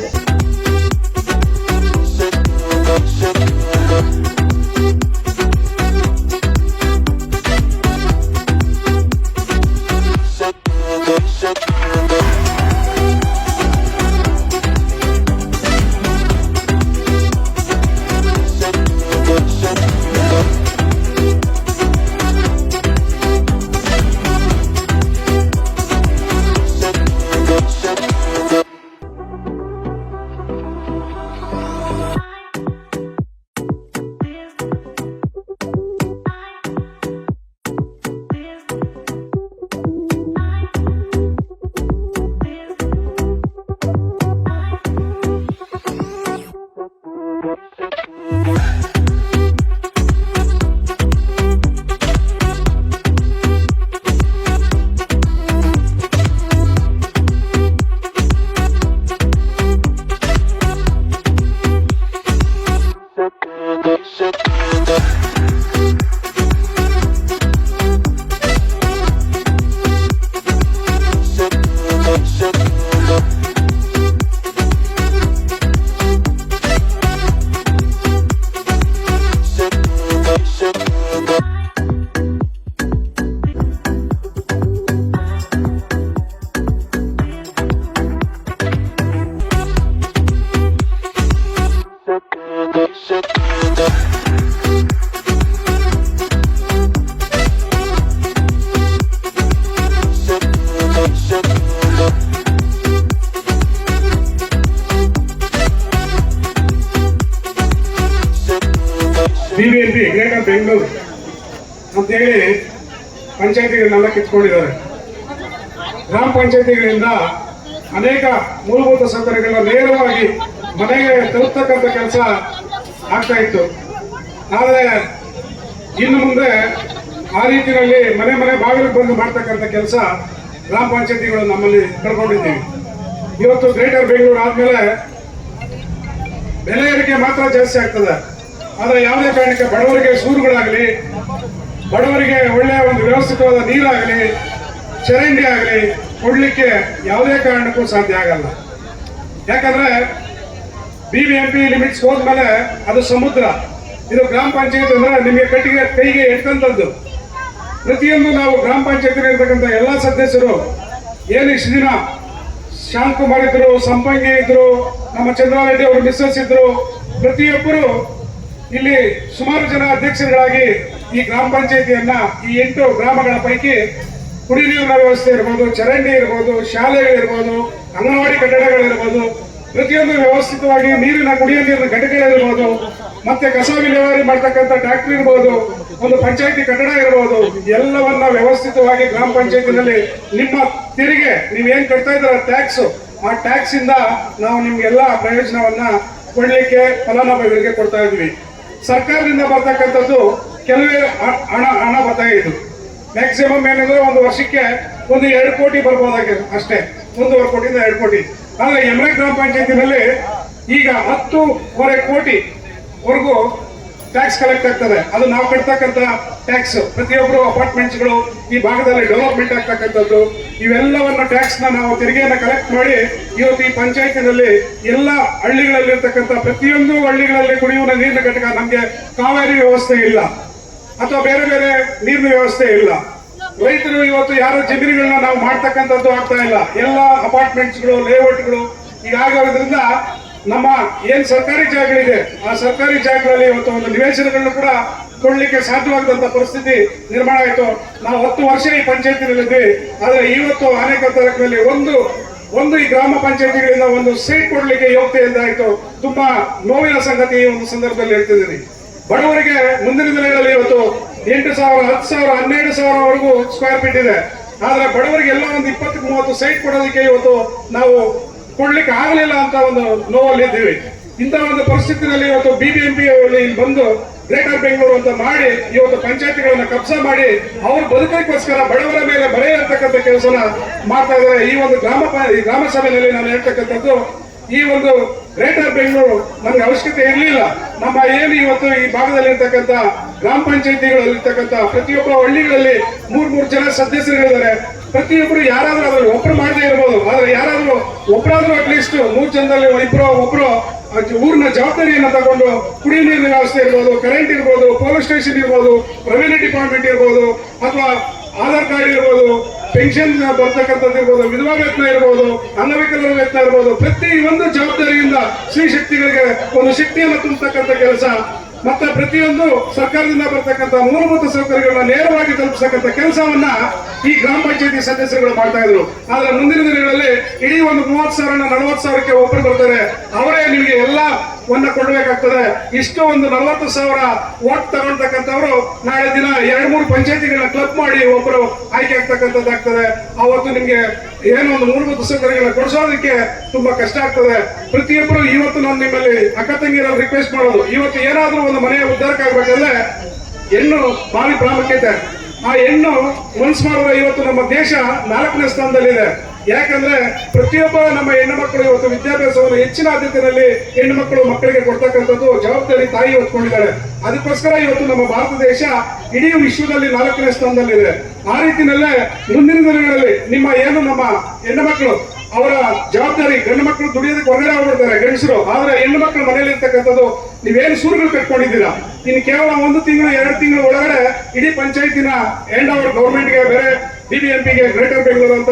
BBMP ಗ್ರೇಟರ್ ಬೆಂಗಳೂರು ಅಂತೇಳಿ ಪಂಚಾಯತಿಗಳನ್ನೆಲ್ಲ ಕಿತ್ಕೊಂಡಿದ್ದಾರೆ. ಗ್ರಾಮ ಪಂಚಾಯತಿಗಳಿಂದ ಅನೇಕ ಮೂಲಭೂತ ಸೌಕರ್ಯಗಳನ್ನ ನೇರವಾಗಿ ಮನೆಗೆ ತಲುಪ್ತಕ್ಕಂಥ ಕೆಲಸ ಆಗ್ತಾ ಇತ್ತು. ಆದರೆ ಇನ್ನು ಮುಂದೆ ಆ ರೀತಿಯಲ್ಲಿ ಮನೆ ಮನೆ ಬಾಗಿಲಿಗೆ ಬಂದು ಮಾಡ್ತಕ್ಕಂಥ ಕೆಲಸ ಗ್ರಾಮ ಪಂಚಾಯತಿಗಳು ನಮ್ಮಲ್ಲಿ ಕಳ್ಕೊಂಡಿದ್ದೀವಿ. ಇವತ್ತು ಗ್ರೇಟರ್ ಬೆಂಗಳೂರು ಆದ್ಮೇಲೆ ಬೆಲೆ ಏರಿಕೆ ಮಾತ್ರ ಜಾಸ್ತಿ ಆಗ್ತದೆ. ಆದರೆ ಯಾವುದೇ ಕಾರಣಕ್ಕೆ ಬಡವರಿಗೆ ಸೂರುಗಳಾಗಲಿ, ಬಡವರಿಗೆ ಒಳ್ಳೆಯ ಒಂದು ವ್ಯವಸ್ಥಿತವಾದ ನೀರಾಗಲಿ, ಚರಂಡಿ ಆಗಲಿ ಕೊಡ್ಲಿಕ್ಕೆ ಯಾವುದೇ ಕಾರಣಕ್ಕೂ ಸಾಧ್ಯ ಆಗಲ್ಲ. ಯಾಕಂದ್ರೆ BBMP ಲಿಮಿಟ್ಸ್ ಹೋದ್ಮೇಲೆ ಅದು ಸಮುದ್ರ, ಇದು ಗ್ರಾಮ ಪಂಚಾಯತ್ ಅಂದ್ರೆ ನಿಮಗೆ ಕೈಗೆ ಎಟ್ಕಂತದ್ದು. ಪ್ರತಿಯೊಂದು ನಾವು ಗ್ರಾಮ ಪಂಚಾಯತ್ ಇರ್ತಕ್ಕಂಥ ಎಲ್ಲ ಸದಸ್ಯರು ಏನು ಇಷ್ಟು ದಿನ ಶಾಂತಕುಮಾರ್ ಇದ್ರು, ಸಂಪಂಗಿ ಇದ್ರು, ನಮ್ಮ ಚಂದ್ರಾರೆಡ್ಡಿ ಅವರು ಮಿಸ್ಸಸ್ ಇದ್ರು, ಪ್ರತಿಯೊಬ್ಬರು ಇಲ್ಲಿ ಸುಮಾರು ಜನ ಅಧ್ಯಕ್ಷರುಗಳಾಗಿ ಈ ಗ್ರಾಮ ಪಂಚಾಯತಿಯನ್ನ ಈ 8 ಗ್ರಾಮಗಳ ಪೈಕಿ ಕುಡಿ ನೀರಿನ ವ್ಯವಸ್ಥೆ ಇರ್ಬೋದು, ಚರಂಡಿ ಇರ್ಬೋದು, ಶಾಲೆಗಳಿರ್ಬೋದು, ಅಂಗನವಾಡಿ ಕಟ್ಟಡಗಳಿರ್ಬೋದು, ಪ್ರತಿಯೊಂದು ವ್ಯವಸ್ಥಿತವಾಗಿ ನೀರಿನ ಕುಡಿಯುವ ನೀರಿನ ಘಟಕಗಳಿರ್ಬೋದು, ಮತ್ತೆ ಕಸ ವಿಲೇವಾರಿ ಮಾಡ್ತಕ್ಕಂಥ ಟ್ಯಾಕ್ಟ್ರಿ ಇರ್ಬೋದು, ಒಂದು ಪಂಚಾಯತಿ ಕಟ್ಟಡ ಇರ್ಬೋದು, ಎಲ್ಲವನ್ನ ವ್ಯವಸ್ಥಿತವಾಗಿ ಗ್ರಾಮ ಪಂಚಾಯತಿನಲ್ಲಿ ನಿಮ್ಮ ತೆರಿಗೆ ನೀವೇನ್ ಕಟ್ತಾ ಇದ್ದೀರ ಟ್ಯಾಕ್ಸ್, ಆ ಟ್ಯಾಕ್ಸ್ ಇಂದ ನಾವು ನಿಮ್ಗೆಲ್ಲ ಪ್ರಯೋಜನವನ್ನ ಕೊಡ್ಲಿಕ್ಕೆ ಫಲಾನುಭವಿಗಳಿಗೆ ಕೊಡ್ತಾ ಇದ್ವಿ. ಸರ್ಕಾರದಿಂದ ಬರ್ತಕ್ಕಂಥದ್ದು ಕೆಲವೇ ಹಣ ಬರ್ತಾ ಇದ್ದು ಮ್ಯಾಕ್ಸಿಮಮ್ ಏನಿದ್ರೆ ಒಂದು ವರ್ಷಕ್ಕೆ ಒಂದು 2 ಕೋಟಿ ಬರ್ಬೋದಾಗಿದೆ ಅಷ್ಟೇ, 1.5 ಕೋಟಿಯಿಂದ 2 ಕೋಟಿ. ಆದ್ರೆ ಯಮರಾಜ್ ಗ್ರಾಮ ಪಂಚಾಯತಿನಲ್ಲಿ ಈಗ 10.25 ಕೋಟಿವರೆಗೂ ಟ್ಯಾಕ್ಸ್ ಕಲೆಕ್ಟ್ ಆಗ್ತದೆ. ಅದು ನಾವು ಕಟ್ತಕ್ಕಂಥ ಟ್ಯಾಕ್ಸ್. ಪ್ರತಿಯೊಬ್ಬರು ಅಪಾರ್ಟ್ಮೆಂಟ್ಸ್ಗಳು ಈ ಭಾಗದಲ್ಲಿ ಡೆವಲಪ್ಮೆಂಟ್ ಆಗ್ತಕ್ಕಂಥದ್ದು, ಇವೆಲ್ಲವನ್ನ ಟ್ಯಾಕ್ಸ್ ನಾವು ತೆರಿಗೆಯನ್ನ ಕಲೆಕ್ಟ್ ಮಾಡಿ ಇವತ್ತು ಈ ಪಂಚಾಯತಿನಲ್ಲಿ ಎಲ್ಲ ಹಳ್ಳಿಗಳಲ್ಲಿ ಇರ್ತಕ್ಕಂಥ ಪ್ರತಿಯೊಂದು ಹಳ್ಳಿಗಳಲ್ಲಿ ಕುಡಿಯುವ ನೀರಿನ ಘಟಕ, ನಮ್ಗೆ ಕಾವೇರಿ ವ್ಯವಸ್ಥೆ ಇಲ್ಲ ಅಥವಾ ಬೇರೆ ಬೇರೆ ನೀರಿನ ವ್ಯವಸ್ಥೆ ಇಲ್ಲ. ರೈತರು ಇವತ್ತು ಯಾರು ಜಮೀನುಗಳನ್ನ ನಾವು ಮಾಡ್ತಕ್ಕಂಥದ್ದು ಆಗ್ತಾ ಇಲ್ಲ. ಎಲ್ಲ ಅಪಾರ್ಟ್ಮೆಂಟ್ಸ್ಗಳು, ಲೇಔಟ್ಗಳು ಹೀಗಾಗೋದ್ರಿಂದ ನಮ್ಮ ಏನ್ ಸರ್ಕಾರಿ ಜಾಗಗಳಿದೆ ಆ ಸರ್ಕಾರಿ ಜಾಗಗಳಲ್ಲಿ ಇವತ್ತು ಒಂದು ನಿವೇಶನಗಳನ್ನು ಕೂಡ ಕೊಡ್ಲಿಕ್ಕೆ ಸಾಧ್ಯವಾಗದಂತ ಪರಿಸ್ಥಿತಿ ನಿರ್ಮಾಣ ಆಯಿತು. ನಾವು 10 ವರ್ಷ ಈ ಪಂಚಾಯತಿನಲ್ಲಿದ್ವಿ. ಆದ್ರೆ ಇವತ್ತು ಆನೇಕಲ್ ತಾಲೂಕಿನಲ್ಲಿ ಒಂದು ಈ ಗ್ರಾಮ ಪಂಚಾಯತಿಗಳಿಂದ ಒಂದು ಸೈಟ್ ಕೊಡ್ಲಿಕ್ಕೆ ಯೋಗ್ಯತೆ ಇದ್ದಾಯಿತು. ತುಂಬಾ ನೋವಿನ ಸಂಗತಿ ಈ ಒಂದು ಸಂದರ್ಭದಲ್ಲಿ ಹೇಳ್ತಿದ್ದೀನಿ. ಬಡವರಿಗೆ ಮುಂದಿನ ದಿನಗಳಲ್ಲಿ ಇವತ್ತು 8,000, 10,000, 12,000ವರೆಗೂ ಸ್ಕ್ವೇರ್ ಫೀಟ್ ಇದೆ. ಆದ್ರೆ ಬಡವರಿಗೆ ಎಲ್ಲ ಒಂದು 20-30 ಸೈಟ್ ಕೊಡೋದಕ್ಕೆ ಇವತ್ತು ನಾವು ಕೊಡ್ಲಿಕ್ಕೆ ಆಗಲಿಲ್ಲ ಅಂತ ಒಂದು ನೋವಲ್ಲಿ ಇದ್ದೀವಿ. ಇಂಥ ಒಂದು ಪರಿಸ್ಥಿತಿನಲ್ಲಿ ಇವತ್ತು BBMP ಇಲ್ಲಿ ಬಂದು ಗ್ರೇಟರ್ ಬೆಂಗಳೂರು ಅಂತ ಮಾಡಿ ಇವತ್ತು ಪಂಚಾಯತಿಗಳನ್ನ ಕಬ್ಜಾ ಮಾಡಿ ಅವ್ರ ಬದುಕಕ್ಕೋಸ್ಕರ ಬಡವರ ಮೇಲೆ ಬರೆ ಇರ್ತಕ್ಕಂಥ ಕೆಲಸನ ಮಾಡ್ತಾ ಇದ್ದಾರೆ. ಈ ಒಂದು ಗ್ರಾಮ ಸಭೆಯಲ್ಲಿ ನಾನು ಹೇಳ್ತಕ್ಕಂಥದ್ದು, ಈ ಒಂದು ಗ್ರೇಟರ್ ಬೆಂಗಳೂರು ನಮ್ಗೆ ಅವಶ್ಯಕತೆ ಇರಲಿಲ್ಲ. ನಮ್ಮ ಏನು ಇವತ್ತು ಈ ಭಾಗದಲ್ಲಿ ಇರ್ತಕ್ಕಂಥ ಗ್ರಾಮ ಪಂಚಾಯತಿಗಳಲ್ಲಿ ಇರ್ತಕ್ಕಂಥ ಪ್ರತಿಯೊಬ್ಬ ಹಳ್ಳಿಗಳಲ್ಲಿ 3 ಜನ ಸದಸ್ಯರುಗಳಿದ್ದಾರೆ. ಪ್ರತಿಯೊಬ್ಬರು ಯಾರಾದ್ರೂ ಅದ್ರಲ್ಲಿ ಒಬ್ರು ಮಾಡದೇ ಇರ್ಬೋದು, ಆದ್ರೆ ಯಾರಾದ್ರೂ ಒಬ್ಬರಾದ್ರೂ ಅಟ್ಲೀಸ್ಟ್ 3 ಜನದಲ್ಲಿ ಒಬ್ರು ಊರಿನ ಜವಾಬ್ದಾರಿಯನ್ನು ತಗೊಂಡು ಕುಡಿಯುವ ನೀರಿನ ವ್ಯವಸ್ಥೆ ಇರ್ಬೋದು, ಕರೆಂಟ್ ಇರ್ಬೋದು, ಪೊಲೀಸ್ ಸ್ಟೇಷನ್ ಇರ್ಬೋದು, ರೆವಿನ್ಯೂ ಡಿಪಾರ್ಟ್ಮೆಂಟ್ ಇರ್ಬೋದು, ಅಥವಾ ಆಧಾರ್ ಕಾರ್ಡ್ ಇರ್ಬೋದು, ಪೆನ್ಷನ್ ಬರ್ತಕ್ಕಂಥದ್ದು ಇರ್ಬೋದು, ವಿಧವಾ ವೇತನ ಇರ್ಬೋದು, ಅಂಗವಿಕಲರ ವೇತನ ಇರ್ಬೋದು, ಪ್ರತಿ ಒಂದು ಜವಾಬ್ದಾರಿಯಿಂದ ಸ್ತ್ರೀ ಶಕ್ತಿಗಳಿಗೆ ಒಂದು ಶಕ್ತಿಯನ್ನು ತುಂಬತಕ್ಕಂಥ ಕೆಲಸ, ಮತ್ತೆ ಪ್ರತಿಯೊಂದು ಸರ್ಕಾರದಿಂದ ಬರ್ತಕ್ಕಂಥ ಮೂಲಭೂತ ಸೌಕರ್ಯಗಳನ್ನ ನೇರವಾಗಿ ತಲುಪಿಸತಕ್ಕಂಥ ಕೆಲಸವನ್ನ ಈ ಗ್ರಾಮ ಪಂಚಾಯತಿ ಸದಸ್ಯರುಗಳು ಮಾಡ್ತಾ ಇದ್ರು. ಆದ್ರೆ ಮುಂದಿನ ದಿನಗಳಲ್ಲಿ ಇಡೀ ಒಂದು 30,000 40,000ಕ್ಕೆ ಒಬ್ಬರು ಬರ್ತಾರೆ, ಅವರೇ ನಿಮಗೆ ಎಲ್ಲವನ್ನ ಕೊಡಬೇಕಾಗ್ತದೆ. ಇಷ್ಟು ಒಂದು 40,000 ಓಟ್ ತಗೊಳ್ತಕ್ಕಂಥವ್ರು ನಾಳೆ ದಿನ 2-3 ಪಂಚಾಯತಿಗಳನ್ನ ಕ್ಲಬ್ ಮಾಡಿ ಒಬ್ಬರು ಆಯ್ಕೆ ಆಗ್ತಕ್ಕಂಥದ್ದಾಗ್ತದೆ. ಅವತ್ತು ನಿಮ್ಗೆ ಏನೋ ಒಂದು ಮೂಲಭೂತ ಸೌಕರ್ಯಗಳನ್ನ ಕೊಡಿಸೋದಕ್ಕೆ ತುಂಬಾ ಕಷ್ಟ ಆಗ್ತದೆ. ಪ್ರತಿಯೊಬ್ಬರು ಇವತ್ತು ನಾನು ನಿಮ್ಮಲ್ಲಿ ಅಕ್ಕ ತಂಗಿರಲ್ಲಿ ರಿಕ್ವೆಸ್ಟ್ ಮಾಡೋದು, ಇವತ್ತು ಏನಾದ್ರೂ ಒಂದು ಮನೆಯ ಉದ್ಧಾರಕ್ಕೆ ಆಗ್ಬೇಕಂದ್ರೆ ಹೆಣ್ಣು ಭಾರಿ ಪ್ರಾಮುಖ್ಯತೆ. ಆ ಹೆಣ್ಣು ಮನ್ಸು ಮಾಡಿದ್ರೆ ಇವತ್ತು ನಮ್ಮ ದೇಶ 4ನೇ ಸ್ಥಾನದಲ್ಲಿದೆ. ಯಾಕಂದ್ರೆ ಪ್ರತಿಯೊಬ್ಬ ನಮ್ಮ ಹೆಣ್ಣು ಮಕ್ಕಳು ಇವತ್ತು ವಿದ್ಯಾಭ್ಯಾಸವನ್ನು ಹೆಚ್ಚಿನ ಆದ್ಯತೆಯಲ್ಲಿ ಹೆಣ್ಣು ಮಕ್ಕಳಿಗೆ ಕೊಡ್ತಕ್ಕಂಥದ್ದು ಜವಾಬ್ದಾರಿ ತಾಯಿ ಹೊತ್ಕೊಂಡಿದ್ದಾರೆ. ಅದಕ್ಕೋಸ್ಕರ ಇವತ್ತು ನಮ್ಮ ಭಾರತ ದೇಶ ಇಡೀ ವಿಶ್ವದಲ್ಲಿ 4ನೇ ಸ್ಥಾನದಲ್ಲಿದೆ. ಆ ರೀತಿಯಲ್ಲೇ ಮುಂದಿನ ದಿನಗಳಲ್ಲಿ ನಿಮ್ಮ ನಮ್ಮ ಹೆಣ್ಣು ಮಕ್ಕಳು ಅವರ ಜವಾಬ್ದಾರಿ, ಗಂಡು ಮಕ್ಕಳು ದುಡಿಯೋದಕ್ಕೆ ಹೊರಗಡೆ ಹೋಗ್ಬಿಡ್ತಾರೆ ಗಂಡಸರು, ಆದ್ರೆ ಹೆಣ್ಣು ಮಕ್ಕಳು ಮನೆಯಲ್ಲಿ ಇರ್ತಕ್ಕಂಥದ್ದು ನೀವೇನು ಸೂರುಗಳು ಕಟ್ಕೊಂಡಿದ್ದೀರಾ, ಇನ್ನು ಕೇವಲ 1 ತಿಂಗಳು 2 ತಿಂಗಳು ಒಳಗಡೆ ಇಡೀ ಪಂಚಾಯತಿನ ಹ್ಯಾಂಡ್ ಓವರ್ ಗೌರ್ಮೆಂಟ್ಗೆ, ಬೇರೆ BBMPಗೆ ಗ್ರೇಟರ್ ಬೆಂಗಳೂರು ಅಂತ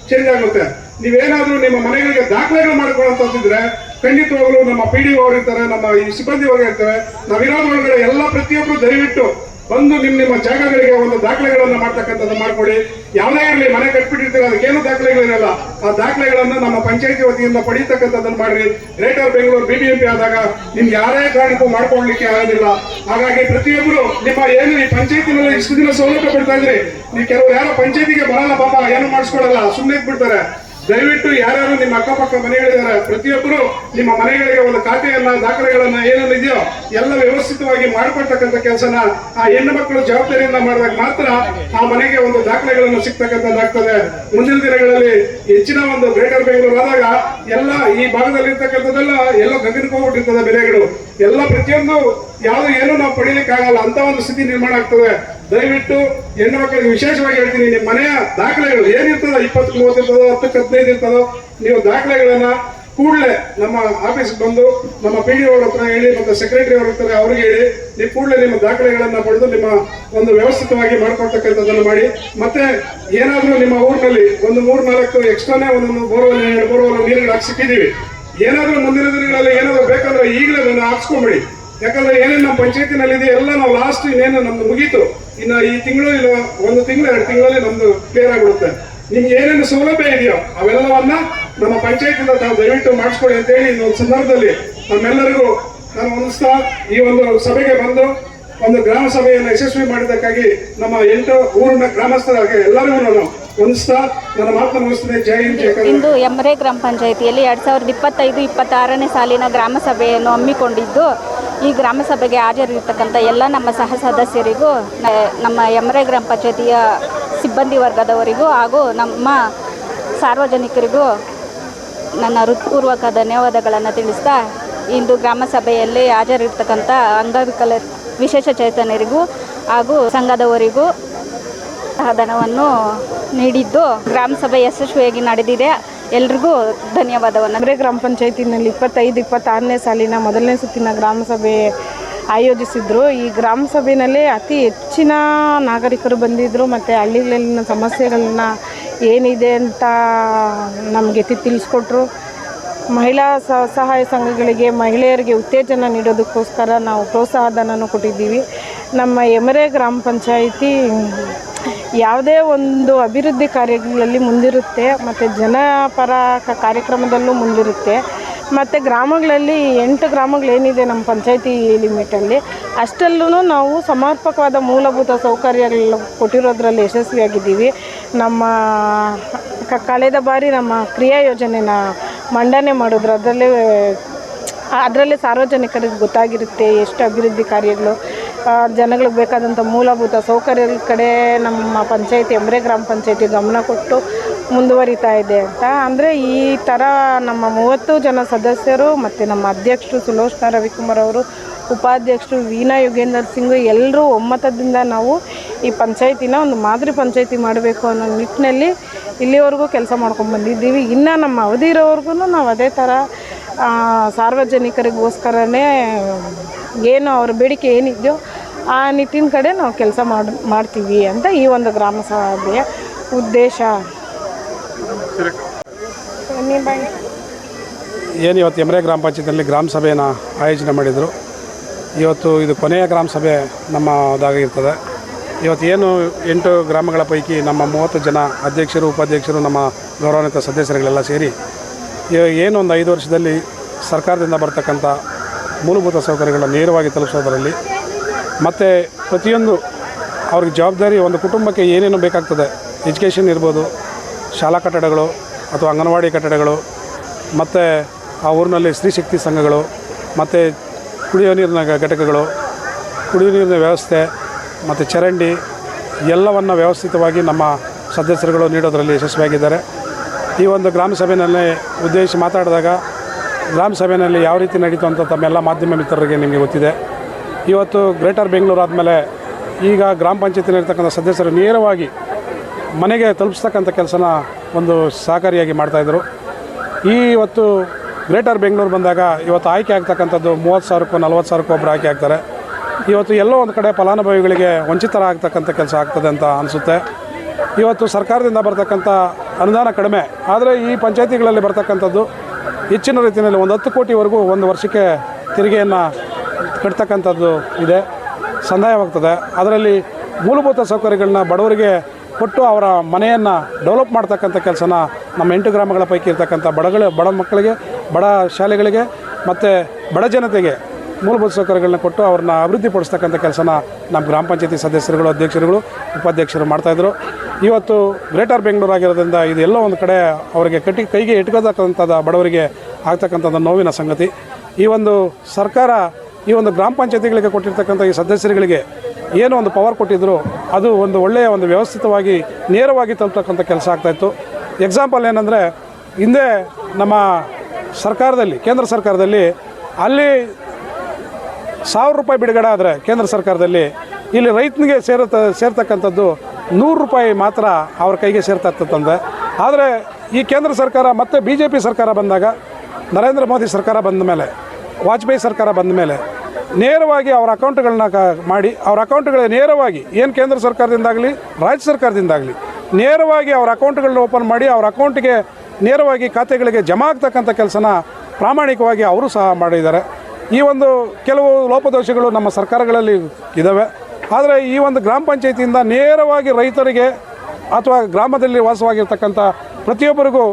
ಚೇಂಜ್ ಆಗುತ್ತೆ. ನೀವೇನಾದ್ರೂ ನಿಮ್ಮ ಮನೆಗಳಿಗೆ ದಾಖಲೆಗಳು ಮಾಡ್ಕೊಳ್ಳೋಂತಿದ್ರೆ ಖಂಡಿತವಾಗ್ಲೂ ನಮ್ಮ PDO ಅವರು ಇರ್ತಾರೆ, ನಮ್ಮ ಈ ಸಿಬ್ಬಂದಿ ವರ್ಗ ಇರ್ತಾರೆ, ನಾವಿರೋದ್ರ ಒಳಗಡೆ ಎಲ್ಲ ಪ್ರತಿಯೊಬ್ಬರು ದಯವಿಟ್ಟು ಬಂದು ನಿಮ್ಮ ಜಾಗಗಳಿಗೆ ಒಂದು ದಾಖಲೆಗಳನ್ನ ಮಾಡ್ತಕ್ಕಂಥದ್ದು ಮಾಡ್ಕೊಡಿ. ಯಾವುದೇ ಇರಲಿ, ಮನೆ ಕಟ್ಬಿಟ್ಟಿರ್ತೀರ, ಅದಕ್ಕೇನು ದಾಖಲೆಗಳಿರಲ್ಲ, ಆ ದಾಖಲೆಗಳನ್ನು ನಮ್ಮ ಪಂಚಾಯತಿ ವತಿಯಿಂದ ಪಡೀತಕ್ಕಂಥದ್ದನ್ನು ಮಾಡ್ರಿ. ಗ್ರೇಟರ್ ಬೆಂಗಳೂರು BBMP ಆದಾಗ ನಿಮ್ಗೆ ಯಾರೇ ಕಾರಣಕ್ಕೂ ಮಾಡ್ಕೊಳ್ಳಿಕ್ಕೆ ಆಗೋದಿಲ್ಲ. ಹಾಗಾಗಿ ಪ್ರತಿಯೊಬ್ಬರು ನಿಮ್ಮ ಏನು ಈ ಪಂಚಾಯತಿನಲ್ಲಿ ಇಷ್ಟು ದಿನ ಸೌಲಭ್ಯ ಕೊಡ್ತಾ ಇದ್ರಿ, ನೀವು ಕೆಲವರು ಯಾರೋ ಪಂಚಾಯತಿಗೆ ಬರಲ್ಲ ಪಾಪ, ಏನು ಮಾಡಿಸ್ಕೊಡಲ್ಲ, ಸುಮ್ಮನೆ ಬಿಡ್ತಾರೆ. ದಯವಿಟ್ಟು ಯಾರ್ಯಾರು ನಿಮ್ಮ ಅಕ್ಕಪಕ್ಕ ಮನೆಗಳಿದ್ದಾರೆ ಪ್ರತಿಯೊಬ್ಬರು ನಿಮ್ಮ ಮನೆಗಳಿಗೆ ಒಂದು ಖಾತೆಯನ್ನ ದಾಖಲೆಗಳನ್ನ ಏನೇನಿದೆಯೋ ಎಲ್ಲ ವ್ಯವಸ್ಥಿತವಾಗಿ ಮಾಡಿಕೊಡ್ತಕ್ಕಂಥ ಕೆಲಸನ ಆ ಹೆಣ್ಣು ಮಕ್ಕಳು ಜವಾಬ್ದಾರಿಯಿಂದ ಮಾಡಿದಾಗ ಮಾತ್ರ ಆ ಮನೆಗೆ ಒಂದು ದಾಖಲೆಗಳನ್ನು ಸಿಗ್ತಕ್ಕಂಥದ್ದಾಗ್ತದೆ. ಮುಂದಿನ ದಿನಗಳಲ್ಲಿ ಹೆಚ್ಚಿನ ಒಂದು ಗ್ರೇಟರ್ ಬೆಂಗಳೂರು ಆದಾಗ ಎಲ್ಲ ಈ ಭಾಗದಲ್ಲಿ ಇರ್ತಕ್ಕಂಥದ್ದೆಲ್ಲ ಎಲ್ಲ ಗಗನಕ್ಕೆ ಹೋಗ್ಬಿಟ್ಟಿರ್ತದೆ ಬೆಲೆಗಳು ಎಲ್ಲ ಪ್ರತಿಯೊಂದು ಯಾವ್ದು ಏನು ನಾವು ಪಡೀಲಿಕ್ಕೆ ಆಗಲ್ಲ ಅಂತ ಒಂದು ಸ್ಥಿತಿ ನಿರ್ಮಾಣ ಆಗ್ತದೆ. ದಯವಿಟ್ಟು ಹೆಣ್ಣು ಮಕ್ಕಳಿಗೆ ವಿಶೇಷವಾಗಿ ಹೇಳ್ತೀನಿ, ನಿಮ್ಮ ಮನೆಯ ದಾಖಲೆಗಳು ಏನಿರ್ತದೋ 20-30 ಇರ್ತದೋ 10-15 ಇರ್ತದೋ ನೀವು ದಾಖಲೆಗಳನ್ನ ಕೂಡಲೇ ನಮ್ಮ ಆಫೀಸ್ಗೆ ಬಂದು ನಮ್ಮ PDO ಅವ್ರ ಹತ್ರ ಹೇಳಿ ಮತ್ತೆ ಸೆಕ್ರೆಟರಿ ಅವ್ರ ಹತ್ರ ಅವ್ರಿಗೆ ಹೇಳಿ ನೀವು ಕೂಡಲೇ ನಿಮ್ಮ ದಾಖಲೆಗಳನ್ನ ಪಡೆದು ನಿಮ್ಮ ಒಂದು ವ್ಯವಸ್ಥಿತವಾಗಿ ಮಾಡ್ಕೊಳ್ತಕ್ಕಂಥದ್ದನ್ನು ಮಾಡಿ. ಮತ್ತೆ ಏನಾದ್ರೂ ನಿಮ್ಮ ಊರಿನಲ್ಲಿ ಒಂದು 3-4 ಎಕ್ಸ್ಟ್ರಾನೇ ಒಂದೊಂದು ಬೋರ್ವೆಲ್ 2 ಬೋರ್ವೆಲ್ ನೀರುಗಳು ಹಾಕ್ಸಿಕ್ಕಿದೀವಿ, ಏನಾದ್ರೂ ಮುಂದಿನ ದಿನಗಳಲ್ಲಿ ಏನಾದ್ರೂ ಬೇಕಂದ್ರೆ ಈಗಲೇ ಅದನ್ನು ಹಾಕ್ಸ್ಕೊಂಬಿಡಿ. ಯಾಕಂದ್ರೆ ಏನೇನು ನಮ್ಮ ಪಂಚಾಯತಿನಲ್ಲಿ ಇದೆ ಎಲ್ಲ ನಾವು ಲಾಸ್ಟ್ ಇನ್ನೇನು ನಮ್ದು ಮುಗೀತು, ಇನ್ನು ಈ ತಿಂಗಳು ಇಲ್ಲ 1 ತಿಂಗಳು 2 ತಿಂಗಳಲ್ಲಿ ನಮ್ದು ಕ್ಲಿಯರ್ ಆಗಿಬಿಡುತ್ತೆ. ನಿಮ್ಗೆ ಏನೇನು ಸೌಲಭ್ಯ ಇದೆಯೋ ಅವೆಲ್ಲವನ್ನ ನಮ್ಮ ಪಂಚಾಯತಿಂದ ತಾವು ದಯವಿಟ್ಟು ಮಾಡಿಸ್ಕೊಡಿ ಅಂತೇಳಿ ಇನ್ನೊಂದು ಸಂದರ್ಭದಲ್ಲಿ ನಮ್ಮೆಲ್ಲರಿಗೂ ನಾನು ಹೊಂದಿಸ್ತಾ ಈ ಒಂದು ಸಭೆಗೆ ಬಂದು ಒಂದು ಗ್ರಾಮ ಸಭೆಯನ್ನು ಯಶಸ್ವಿ ಮಾಡಿದ್ದಕ್ಕಾಗಿ ನಮ್ಮ 8 ಊರಿನ ಗ್ರಾಮಸ್ಥರಾಗಿ ಎಲ್ಲರಿಗೂ ನಾನು ಹೊಂದಿಸ್ತಾ ನನ್ನ ಮಾತನ್ನು ಮುಗಿಸ್ತೇನೆ. ಜೈ ಹಿಂದ್, ಜೈ ಕರ್ನಾಟಕ. ಇಂದು ಯಮರೆ ಗ್ರಾಮ ಪಂಚಾಯಿತಿಯಲ್ಲಿ 2025-26ನೇ ಸಾಲಿನ ಗ್ರಾಮ ಸಭೆಯನ್ನು ಹಮ್ಮಿಕೊಂಡಿದ್ದು, ಈ ಗ್ರಾಮ ಸಭೆಗೆ ಹಾಜರಿರ್ತಕ್ಕಂಥ ಎಲ್ಲ ನಮ್ಮ ಸಹ ಸದಸ್ಯರಿಗೂ, ನಮ್ಮ ಯಮರೆ ಗ್ರಾಮ ಪಂಚಾಯಿತಿಯ ಸಿಬ್ಬಂದಿ ವರ್ಗದವರಿಗೂ ಹಾಗೂ ನಮ್ಮ ಸಾರ್ವಜನಿಕರಿಗೂ ನನ್ನ ಹೃತ್ಪೂರ್ವಕ ಧನ್ಯವಾದಗಳನ್ನು ತಿಳಿಸ್ತಾ, ಇಂದು ಗ್ರಾಮ ಸಭೆಯಲ್ಲಿ ಹಾಜರಿರ್ತಕ್ಕಂಥ ಅಂಗವಿಕಲ ವಿಶೇಷ ಚೇತನರಿಗೂ ಹಾಗೂ ಸಂಘದವರಿಗೂ ಧನವನ್ನು ನೀಡಿದ್ದು ಗ್ರಾಮ ಸಭೆ ಯಶಸ್ವಿಯಾಗಿ ನಡೆದಿದೆ. ಎಲ್ರಿಗೂ ಧನ್ಯವಾದವನ್ನು. ಯಮರೆ ಗ್ರಾಮ ಪಂಚಾಯತಿನಲ್ಲಿ 25-26ನೇ ಸಾಲಿನ ಮೊದಲನೇ ಸುತ್ತಿನ ಗ್ರಾಮ ಸಭೆ ಆಯೋಜಿಸಿದ್ರು. ಈ ಗ್ರಾಮ ಸಭೆಯಲ್ಲಿ ಅತಿ ಹೆಚ್ಚಿನ ನಾಗರಿಕರು ಬಂದಿದ್ದರು ಮತ್ತು ಹಳ್ಳಿಗಳಲ್ಲಿನ ಸಮಸ್ಯೆಗಳನ್ನ ಏನಿದೆ ಅಂತ ನಮಗೆ ತಿಳಿಸ್ಕೊಟ್ರು. ಮಹಿಳಾ ಸಹಾಯ ಸಂಘಗಳಿಗೆ ಮಹಿಳೆಯರಿಗೆ ಉತ್ತೇಜನ ನೀಡೋದಕ್ಕೋಸ್ಕರ ನಾವು ಪ್ರೋತ್ಸಾಹ ಧನನೂ ಕೊಟ್ಟಿದ್ದೀವಿ. ನಮ್ಮ ಯಮರೆ ಗ್ರಾಮ ಪಂಚಾಯಿತಿ ಯಾವುದೇ ಒಂದು ಅಭಿವೃದ್ಧಿ ಕಾರ್ಯಗಳಲ್ಲಿ ಮುಂದಿರುತ್ತೆ ಮತ್ತು ಜನಪರ ಕಾರ್ಯಕ್ರಮದಲ್ಲೂ ಮುಂದಿರುತ್ತೆ. ಮತ್ತು ಗ್ರಾಮಗಳಲ್ಲಿ 8 ಗ್ರಾಮಗಳೇನಿದೆ ನಮ್ಮ ಪಂಚಾಯಿತಿ ಲಿಮಿಟಲ್ಲಿ, ಅಷ್ಟಲ್ಲೂ ನಾವು ಸಮರ್ಪಕವಾದ ಮೂಲಭೂತ ಸೌಕರ್ಯಗಳು ಕೊಟ್ಟಿರೋದ್ರಲ್ಲಿ ಯಶಸ್ವಿಯಾಗಿದ್ದೀವಿ. ನಮ್ಮ ಕಳೆದ ಬಾರಿ ನಮ್ಮ ಕ್ರಿಯಾ ಯೋಜನೆನ ಮಂಡನೆ ಮಾಡಿದ್ರು. ಅದರಲ್ಲೇ ಸಾರ್ವಜನಿಕರಿಗೆ ಗೊತ್ತಾಗಿರುತ್ತೆ ಎಷ್ಟು ಅಭಿವೃದ್ಧಿ ಕಾರ್ಯಗಳು, ಜನಗಳಿಗೆ ಬೇಕಾದಂಥ ಮೂಲಭೂತ ಸೌಕರ್ಯಗಳ ಕಡೆ ನಮ್ಮ ಪಂಚಾಯಿತಿ ಯಮರೆ ಗ್ರಾಮ ಪಂಚಾಯಿತಿ ಗಮನ ಕೊಟ್ಟು ಮುಂದುವರಿತಾ ಇದೆ ಅಂತ. ಅಂದರೆ ಈ ಥರ ನಮ್ಮ 30 ಜನ ಸದಸ್ಯರು ಮತ್ತು ನಮ್ಮ ಅಧ್ಯಕ್ಷರು ಸುಲೋಚನಾ ರವಿಕುಮಾರ್ ಅವರು, ಉಪಾಧ್ಯಕ್ಷರು ವೀಣಾ ಯುಗೇಂದರ್ ಸಿಂಗ್ ಎಲ್ಲರೂ ಒಮ್ಮತದಿಂದ ನಾವು ಈ ಪಂಚಾಯಿತಿನ ಒಂದು ಮಾದರಿ ಪಂಚಾಯಿತಿ ಮಾಡಬೇಕು ಅನ್ನೋ ನಿಟ್ಟಿನಲ್ಲಿ ಇಲ್ಲಿವರೆಗೂ ಕೆಲಸ ಮಾಡ್ಕೊಂಡು ಬಂದಿದ್ದೀವಿ. ಇನ್ನು ನಮ್ಮ ಅವಧಿ ಇರೋವರೆಗೂ ನಾವು ಅದೇ ಥರ ಸಾರ್ವಜನಿಕರಿಗೋಸ್ಕರನೇ ಏನು ಅವ್ರ ಬೇಡಿಕೆ ಏನಿದೆಯೋ ಆ ನಿಟ್ಟಿನ ಕಡೆ ನಾವು ಕೆಲಸ ಮಾಡ್ತೀವಿ ಅಂತ ಈ ಒಂದು ಗ್ರಾಮ ಸಭೆಯ ಉದ್ದೇಶ. ಏನು ಇವತ್ತು ಯಮರೆ ಗ್ರಾಮ ಪಂಚಾಯತಿನಲ್ಲಿ ಗ್ರಾಮ ಸಭೆಯನ್ನು ಆಯೋಜನೆ ಮಾಡಿದರು. ಇವತ್ತು ಇದು ಕೊನೆಯ ಗ್ರಾಮ ಸಭೆ ನಮ್ಮದಾಗಿರ್ತದೆ. ಇವತ್ತು ಏನು 8 ಗ್ರಾಮಗಳ ಪೈಕಿ ನಮ್ಮ 30 ಜನ ಅಧ್ಯಕ್ಷರು ಉಪಾಧ್ಯಕ್ಷರು ನಮ್ಮ ಗೌರವಾನ್ವಿತ ಸದಸ್ಯರುಗಳೆಲ್ಲ ಸೇರಿ ಏನು ಒಂದು 5 ವರ್ಷದಲ್ಲಿ ಸರ್ಕಾರದಿಂದ ಬರ್ತಕ್ಕಂಥ ಮೂಲಭೂತ ಸೌಕರ್ಯಗಳನ್ನು ನೇರವಾಗಿ ತಲುಪಿಸೋದರಲ್ಲಿ ಮತ್ತು ಪ್ರತಿಯೊಂದು ಅವ್ರಿಗೆ ಜವಾಬ್ದಾರಿ, ಒಂದು ಕುಟುಂಬಕ್ಕೆ ಏನೇನು ಬೇಕಾಗ್ತದೆ, ಎಜುಕೇಷನ್ ಇರ್ಬೋದು, ಶಾಲಾ ಕಟ್ಟಡಗಳು ಅಥವಾ ಅಂಗನವಾಡಿ ಕಟ್ಟಡಗಳು, ಮತ್ತು ಆ ಊರಿನಲ್ಲಿ ಸ್ತ್ರೀ ಶಕ್ತಿ ಸಂಘಗಳು, ಮತ್ತು ಕುಡಿಯೋ ನೀರಿನ ಘಟಕಗಳು, ಕುಡಿಯೋ ನೀರಿನ ವ್ಯವಸ್ಥೆ ಮತ್ತು ಚರಂಡಿ ಎಲ್ಲವನ್ನು ವ್ಯವಸ್ಥಿತವಾಗಿ ನಮ್ಮ ಸದಸ್ಯರುಗಳು ನೀಡೋದರಲ್ಲಿ ಯಶಸ್ವಿಯಾಗಿದ್ದಾರೆ. ಈ ಒಂದು ಗ್ರಾಮ ಸಭೆಯಲ್ಲಿ ಉದ್ದೇಶಿಸಿ ಮಾತಾಡಿದಾಗ ಗ್ರಾಮ ಸಭೆಯಲ್ಲಿ ಯಾವ ರೀತಿ ನಡೀತು ಅಂತ ತಮ್ಮೆಲ್ಲ ಮಾಧ್ಯಮ ಮಿತ್ರರಿಗೆ ನಿಮಗೆ ಗೊತ್ತಿದೆ. ಇವತ್ತು ಗ್ರೇಟರ್ ಬೆಂಗಳೂರು ಆದಮೇಲೆ ಈಗ ಗ್ರಾಮ ಪಂಚಾಯತಿನಲ್ಲಿರ್ತಕ್ಕಂಥ ಸದಸ್ಯರು ನೇರವಾಗಿ ಮನೆಗೆ ತಲುಪಿಸ್ತಕ್ಕಂಥ ಕೆಲಸನ ಒಂದು ಸಹಕಾರಿಯಾಗಿ ಮಾಡ್ತಾಯಿದ್ರು. ಇವತ್ತು ಗ್ರೇಟರ್ ಬೆಂಗಳೂರು ಬಂದಾಗ ಇವತ್ತು ಆಯ್ಕೆ ಆಗ್ತಕ್ಕಂಥದ್ದು 30,000ಕ್ಕೂ 40,000ಕ್ಕೂ ಒಬ್ಬರು ಆಯ್ಕೆ ಆಗ್ತಾರೆ. ಇವತ್ತು ಎಲ್ಲೋ ಒಂದು ಕಡೆ ಫಲಾನುಭವಿಗಳಿಗೆ ವಂಚಿತರಾಗ್ತಕ್ಕಂಥ ಕೆಲಸ ಆಗ್ತದೆ ಅಂತ ಅನಿಸುತ್ತೆ. ಇವತ್ತು ಸರ್ಕಾರದಿಂದ ಬರ್ತಕ್ಕಂಥ ಅನುದಾನ ಕಡಿಮೆ, ಆದರೆ ಈ ಪಂಚಾಯತಿಗಳಲ್ಲಿ ಬರ್ತಕ್ಕಂಥದ್ದು ಹೆಚ್ಚಿನ ರೀತಿಯಲ್ಲಿ 10 ಕೋಟಿವರೆಗೂ ಒಂದು ವರ್ಷಕ್ಕೆ ತೆರಿಗೆಯನ್ನು ಕಟ್ತಕ್ಕಂಥದ್ದು ಇದೆ, ಸಂದಾಯವಾಗ್ತದೆ. ಅದರಲ್ಲಿ ಮೂಲಭೂತ ಸೌಕರ್ಯಗಳನ್ನ ಬಡವರಿಗೆ ಕೊಟ್ಟು ಅವರ ಮನೆಯನ್ನು ಡೆವಲಪ್ ಮಾಡ್ತಕ್ಕಂಥ ಕೆಲಸನ ನಮ್ಮ 8 ಗ್ರಾಮಗಳ ಪೈಕಿ ಇರ್ತಕ್ಕಂಥ ಬಡ ಮಕ್ಕಳಿಗೆ, ಬಡ ಶಾಲೆಗಳಿಗೆ ಮತ್ತು ಬಡ ಜನತೆಗೆ ಮೂಲಭೂತ ಸೌಕರ್ಯಗಳನ್ನ ಕೊಟ್ಟು ಅವ್ರನ್ನ ಅಭಿವೃದ್ಧಿಪಡಿಸ್ತಕ್ಕಂಥ ಕೆಲಸನ ನಮ್ಮ ಗ್ರಾಮ ಪಂಚಾಯತಿ ಸದಸ್ಯರುಗಳು, ಅಧ್ಯಕ್ಷರುಗಳು, ಉಪಾಧ್ಯಕ್ಷರು ಮಾಡ್ತಾಯಿದ್ರು. ಇವತ್ತು ಗ್ರೇಟರ್ ಬೆಂಗಳೂರು ಆಗಿರೋದ್ರಿಂದ ಇದೆಲ್ಲ ಒಂದು ಕಡೆ ಅವರಿಗೆ ಕೈಗೆ ಇಟ್ಕೋತಕ್ಕಂಥದ್ದು ಬಡವರಿಗೆ ಆಗ್ತಕ್ಕಂಥದ್ದು ನೋವಿನ ಸಂಗತಿ. ಈ ಒಂದು ಸರ್ಕಾರ ಈ ಒಂದು ಗ್ರಾಮ ಪಂಚಾಯತಿಗಳಿಗೆ ಕೊಟ್ಟಿರ್ತಕ್ಕಂಥ ಈ ಸದಸ್ಯರುಗಳಿಗೆ ಏನೋ ಒಂದು ಪವರ್ ಕೊಟ್ಟಿದ್ದರು, ಅದು ಒಂದು ಒಳ್ಳೆಯ ಒಂದು ವ್ಯವಸ್ಥಿತವಾಗಿ ನೇರವಾಗಿ ತಲುಪ್ತಕ್ಕಂಥ ಕೆಲಸ ಆಗ್ತಾಯಿತ್ತು. ಎಕ್ಸಾಂಪಲ್ ಏನಂದರೆ, ಹಿಂದೆ ನಮ್ಮ ಸರ್ಕಾರದಲ್ಲಿ, ಕೇಂದ್ರ ಸರ್ಕಾರದಲ್ಲಿ ಅಲ್ಲಿ 1000 ರೂಪಾಯಿ ಬಿಡುಗಡೆ ಆದರೆ ಕೇಂದ್ರ ಸರ್ಕಾರದಲ್ಲಿ, ಇಲ್ಲಿ ರೈತನಿಗೆ ಸೇರ್ತಕ್ಕಂಥದ್ದು 100 ರೂಪಾಯಿ ಮಾತ್ರ ಅವ್ರ ಕೈಗೆ ಸೇರ್ತಾ ಇರ್ತಂದೆ. ಆದರೆ ಈ ಕೇಂದ್ರ ಸರ್ಕಾರ ಮತ್ತು BJP ಸರ್ಕಾರ ಬಂದಾಗ, ನರೇಂದ್ರ ಮೋದಿ ಸರ್ಕಾರ ಬಂದ ಮೇಲೆ, ವಾಜಪೇಯಿ ಸರ್ಕಾರ ಬಂದ ಮೇಲೆ ನೇರವಾಗಿ ಅವರ ಅಕೌಂಟ್ಗಳನ್ನ ಮಾಡಿ, ಅವ್ರ ಅಕೌಂಟ್ಗಳೇ ನೇರವಾಗಿ ಏನು ಕೇಂದ್ರ ಸರ್ಕಾರದಿಂದಾಗಲಿ ರಾಜ್ಯ ಸರ್ಕಾರದಿಂದಾಗಲಿ ನೇರವಾಗಿ ಅವ್ರ ಅಕೌಂಟ್ಗಳನ್ನ ಓಪನ್ ಮಾಡಿ ಅವ್ರ ಅಕೌಂಟಿಗೆ ನೇರವಾಗಿ ಖಾತೆಗಳಿಗೆ ಜಮಾ ಆಗ್ತಕ್ಕಂಥ ಕೆಲಸನ ಪ್ರಾಮಾಣಿಕವಾಗಿ ಅವರು ಸಹ ಮಾಡಿದ್ದಾರೆ. ಈ ಒಂದು ಕೆಲವು ಲೋಪದೋಷಗಳು ನಮ್ಮ ಸರ್ಕಾರಗಳಲ್ಲಿ ಇದ್ದಾವೆ. ಆದರೆ ಈ ಒಂದು ಗ್ರಾಮ ಪಂಚಾಯತಿಯಿಂದ ನೇರವಾಗಿ ರೈತರಿಗೆ ಅಥವಾ ಗ್ರಾಮದಲ್ಲಿ ವಾಸವಾಗಿರ್ತಕ್ಕಂಥ ಪ್ರತಿಯೊಬ್ಬರಿಗೂ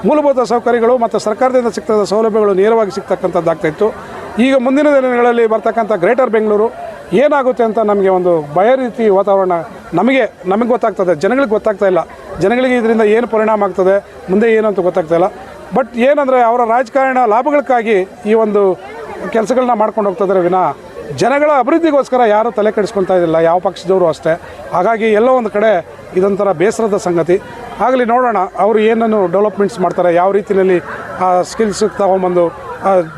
ಮೂಲಭೂತ ಸೌಕರ್ಯಗಳು ಮತ್ತು ಸರ್ಕಾರದಿಂದ ಸಿಗ್ತದ ಸೌಲಭ್ಯಗಳು ನೇರವಾಗಿ ಸಿಗ್ತಕ್ಕಂಥದ್ದಾಗ್ತಾಯಿತ್ತು. ಈಗ ಮುಂದಿನ ದಿನಗಳಲ್ಲಿ ಬರ್ತಕ್ಕಂಥ ಗ್ರೇಟರ್ ಬೆಂಗಳೂರು ಏನಾಗುತ್ತೆ ಅಂತ ನಮಗೆ ಒಂದು ಭಯ ರೀತಿ ವಾತಾವರಣ ನಮಗೆ ಗೊತ್ತಾಗ್ತದೆ, ಜನಗಳಿಗೆ ಗೊತ್ತಾಗ್ತಾ ಇಲ್ಲ. ಜನಗಳಿಗೆ ಇದರಿಂದ ಏನು ಪರಿಣಾಮ ಆಗ್ತದೆ, ಮುಂದೆ ಏನು ಅಂತ ಗೊತ್ತಾಗ್ತಾ ಇಲ್ಲ. ಬಟ್ ಏನಂದರೆ ಅವರ ರಾಜಕಾರಣ ಲಾಭಗಳಕ್ಕಾಗಿ ಈ ಒಂದು ಕೆಲಸಗಳನ್ನ ಮಾಡ್ಕೊಂಡು ಹೋಗ್ತಿದ್ದಾರೆ ವಿನ ಜನಗಳ ಅಭಿವೃದ್ಧಿಗೋಸ್ಕರ ಯಾರೂ ತಲೆ ಕೆಡಿಸ್ಕೊಳ್ತಾ ಇದ್ದಿಲ್ಲ, ಯಾವ ಪಕ್ಷದವರು ಅಷ್ಟೇ. ಹಾಗಾಗಿ ಎಲ್ಲೋ ಒಂದು ಕಡೆ ಇದೊಂಥರ ಬೇಸರದ ಸಂಗತಿ. ಆಗಲಿ ನೋಡೋಣ ಅವರು ಏನನ್ನು ಡೆವಲಪ್ಮೆಂಟ್ಸ್ ಮಾಡ್ತಾರೆ, ಯಾವ ರೀತಿಯಲ್ಲಿ ಆ ಸ್ಕಿಲ್ಸ್ ತಗೊಂಬಂದು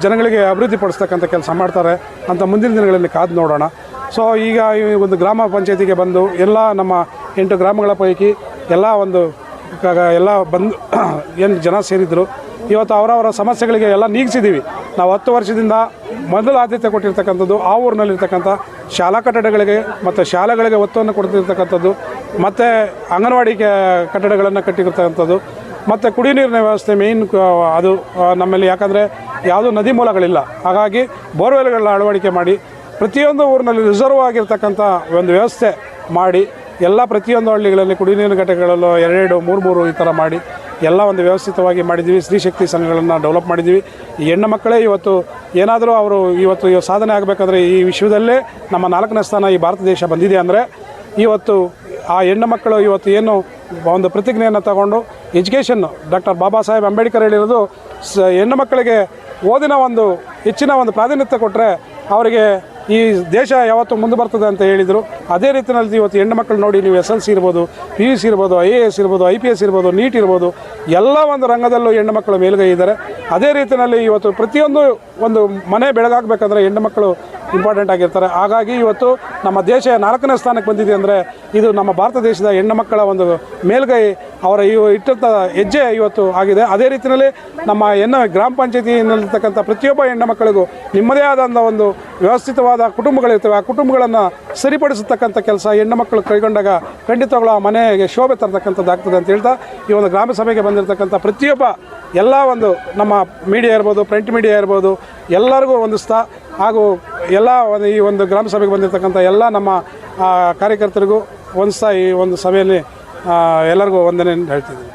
ಜನಗಳಿಗೆ ಅಭಿವೃದ್ಧಿಪಡಿಸ್ತಕ್ಕಂಥ ಕೆಲಸ ಮಾಡ್ತಾರೆ ಅಂತ ಮುಂದಿನ ದಿನಗಳಲ್ಲಿ ಕಾದು ನೋಡೋಣ. ಸೊ ಈಗ ಈ ಒಂದು ಗ್ರಾಮ ಪಂಚಾಯತಿಗೆ ಬಂದು ಎಲ್ಲ ನಮ್ಮ 8 ಗ್ರಾಮಗಳ ಪೈಕಿ ಎಲ್ಲ ಬಂದು ಏನು ಜನ ಸೇರಿದ್ರು. ಇವತ್ತು ಅವರವರ ಸಮಸ್ಯೆಗಳಿಗೆ ಎಲ್ಲ ನೀಗಿಸಿದ್ದೀವಿ. ನಾವು 10 ವರ್ಷದಿಂದ ಮೊದಲು ಆದ್ಯತೆ ಕೊಟ್ಟಿರ್ತಕ್ಕಂಥದ್ದು ಆ ಊರಿನಲ್ಲಿರ್ತಕ್ಕಂಥ ಶಾಲಾ ಕಟ್ಟಡಗಳಿಗೆ ಮತ್ತು ಶಾಲೆಗಳಿಗೆ ಒತ್ತನ್ನು ಕೊಡ್ತಿರ್ತಕ್ಕಂಥದ್ದು, ಮತ್ತು ಅಂಗನವಾಡಿ ಕಟ್ಟಡಗಳನ್ನು ಕಟ್ಟಿರ್ತಕ್ಕಂಥದ್ದು, ಮತ್ತು ಕುಡಿಯ ನೀರಿನ ವ್ಯವಸ್ಥೆ ಮೇಯ್ನ್ ಅದು ನಮ್ಮಲ್ಲಿ. ಯಾಕಂದರೆ ಯಾವುದೂ ನದಿ ಮೂಲಗಳಿಲ್ಲ, ಹಾಗಾಗಿ ಬೋರ್ವೆಲ್ಗಳನ್ನ ಅಳವಡಿಕೆ ಮಾಡಿ ಪ್ರತಿಯೊಂದು ಊರಿನಲ್ಲಿ ರಿಸರ್ವ್ ಆಗಿರ್ತಕ್ಕಂಥ ಒಂದು ವ್ಯವಸ್ಥೆ ಮಾಡಿ ಎಲ್ಲ ಪ್ರತಿಯೊಂದು ಹಳ್ಳಿಗಳಲ್ಲಿ ಕುಡಿಯ ನೀರಿನ ಘಟಕಗಳಲ್ಲೂ 2, 3 ಈ ಥರ ಮಾಡಿ ಎಲ್ಲ ಒಂದು ವ್ಯವಸ್ಥಿತವಾಗಿ ಮಾಡಿದ್ದೀವಿ. ಸ್ತ್ರೀ ಶಕ್ತಿ ಸಂಘಗಳನ್ನು ಡೆವಲಪ್ ಮಾಡಿದ್ದೀವಿ. ಈ ಹೆಣ್ಣು ಮಕ್ಕಳೇ ಇವತ್ತು ಏನಾದರೂ ಅವರು ಇವತ್ತು ಸಾಧನೆ ಆಗಬೇಕಾದ್ರೆ ಈ ವಿಶ್ವದಲ್ಲೇ ನಮ್ಮ 4ನೇ ಸ್ಥಾನ ಈ ಭಾರತ ದೇಶ ಬಂದಿದೆ ಅಂದರೆ ಇವತ್ತು ಆ ಹೆಣ್ಣು ಮಕ್ಕಳು ಇವತ್ತು ಏನು ಒಂದು ಪ್ರತಿಜ್ಞೆಯನ್ನು ತಗೊಂಡು ಎಜುಕೇಷನ್ನು ಡಾಕ್ಟರ್ ಬಾಬಾ ಸಾಹೇಬ್ ಅಂಬೇಡ್ಕರ್ ಹೇಳಿರೋದು ಹೆಣ್ಣು ಮಕ್ಕಳಿಗೆ ಓದಿನ ಒಂದು ಹೆಚ್ಚಿನ ಒಂದು ಪ್ರಾಧಾನ್ಯತೆ ಕೊಟ್ಟರೆ ಅವರಿಗೆ ಈ ದೇಶ ಯಾವತ್ತೂ ಮುಂದೆ ಬರ್ತದೆ ಅಂತ ಹೇಳಿದರು. ಅದೇ ರೀತಿಯಲ್ಲಿ ಇವತ್ತು ಹೆಣ್ಣು ಮಕ್ಕಳು ನೋಡಿ, ನೀವು SLC ಇರ್ಬೋದು, PUC ಇರ್ಬೋದು, IAS ಇರ್ಬೋದು, IPS ಇರ್ಬೋದು, ನೀಟ್ ಇರ್ಬೋದು, ಎಲ್ಲ ಒಂದು ರಂಗದಲ್ಲೂ ಹೆಣ್ಣು ಮಕ್ಕಳು ಮೇಲುಗೈ ಇದ್ದಾರೆ. ಅದೇ ರೀತಿಯಲ್ಲಿ ಇವತ್ತು ಪ್ರತಿಯೊಂದು ಒಂದು ಮನೆ ಬೆಳಗಾಗಬೇಕಂದ್ರೆ ಹೆಣ್ಣು ಮಕ್ಕಳು ಇಂಪಾರ್ಟೆಂಟ್ ಆಗಿರ್ತಾರೆ. ಹಾಗಾಗಿ ಇವತ್ತು ನಮ್ಮ ದೇಶ 4ನೇ ಸ್ಥಾನಕ್ಕೆ ಬಂದಿದೆ ಅಂದರೆ ಇದು ನಮ್ಮ ಭಾರತ ದೇಶದ ಹೆಣ್ಣು ಮಕ್ಕಳ ಒಂದು ಮೇಲುಗೈ, ಅವರ ಇಟ್ಟಂಥ ಹೆಜ್ಜೆ ಇವತ್ತು ಆಗಿದೆ. ಅದೇ ರೀತಿಯಲ್ಲಿ ನಮ್ಮ ಗ್ರಾಮ ಪಂಚಾಯತಿನಲ್ಲಿರ್ತಕ್ಕಂಥ ಪ್ರತಿಯೊಬ್ಬ ಹೆಣ್ಣು ಮಕ್ಕಳಿಗೂ ನಿಮ್ಮದೇ ಆದಂಥ ಒಂದು ವ್ಯವಸ್ಥಿತವಾದ ಕುಟುಂಬಗಳಿರ್ತವೆ. ಆ ಕುಟುಂಬಗಳನ್ನು ಸರಿಪಡಿಸತಕ್ಕಂಥ ಕೆಲಸ ಹೆಣ್ಣು ಮಕ್ಕಳು ಕೈಗೊಂಡಾಗ ಖಂಡಿತವಾಗ್ಲೂ ಆ ಮನೆಗೆ ಶೋಭೆ ತರತಕ್ಕಂಥದ್ದು ಆಗ್ತದೆ ಅಂತ ಹೇಳ್ತಾ ಈ ಒಂದು ಗ್ರಾಮ ಸಭೆಗೆ ಬಂದಿರತಕ್ಕಂಥ ಪ್ರತಿಯೊಬ್ಬ ಎಲ್ಲ ಒಂದು ನಮ್ಮ ಮೀಡಿಯಾ ಇರ್ಬೋದು, ಪ್ರಿಂಟ್ ಮೀಡಿಯಾ ಇರ್ಬೋದು, ಎಲ್ಲರಿಗೂ ಹೊಂದಿಸ್ತಾ ಹಾಗೂ ಎಲ್ಲ ಈ ಒಂದು ಗ್ರಾಮ ಸಭೆಗೆ ಬಂದಿರತಕ್ಕಂಥ ಎಲ್ಲ ನಮ್ಮ ಕಾರ್ಯಕರ್ತರಿಗೂ ಹೊಂದಿಸ್ತಾ ಈ ಒಂದು ಸಭೆಯಲ್ಲಿ ಎಲ್ಲರಿಗೂ ವಂದನೆ ಹೇಳ್ತಿದ್ದೀನಿ.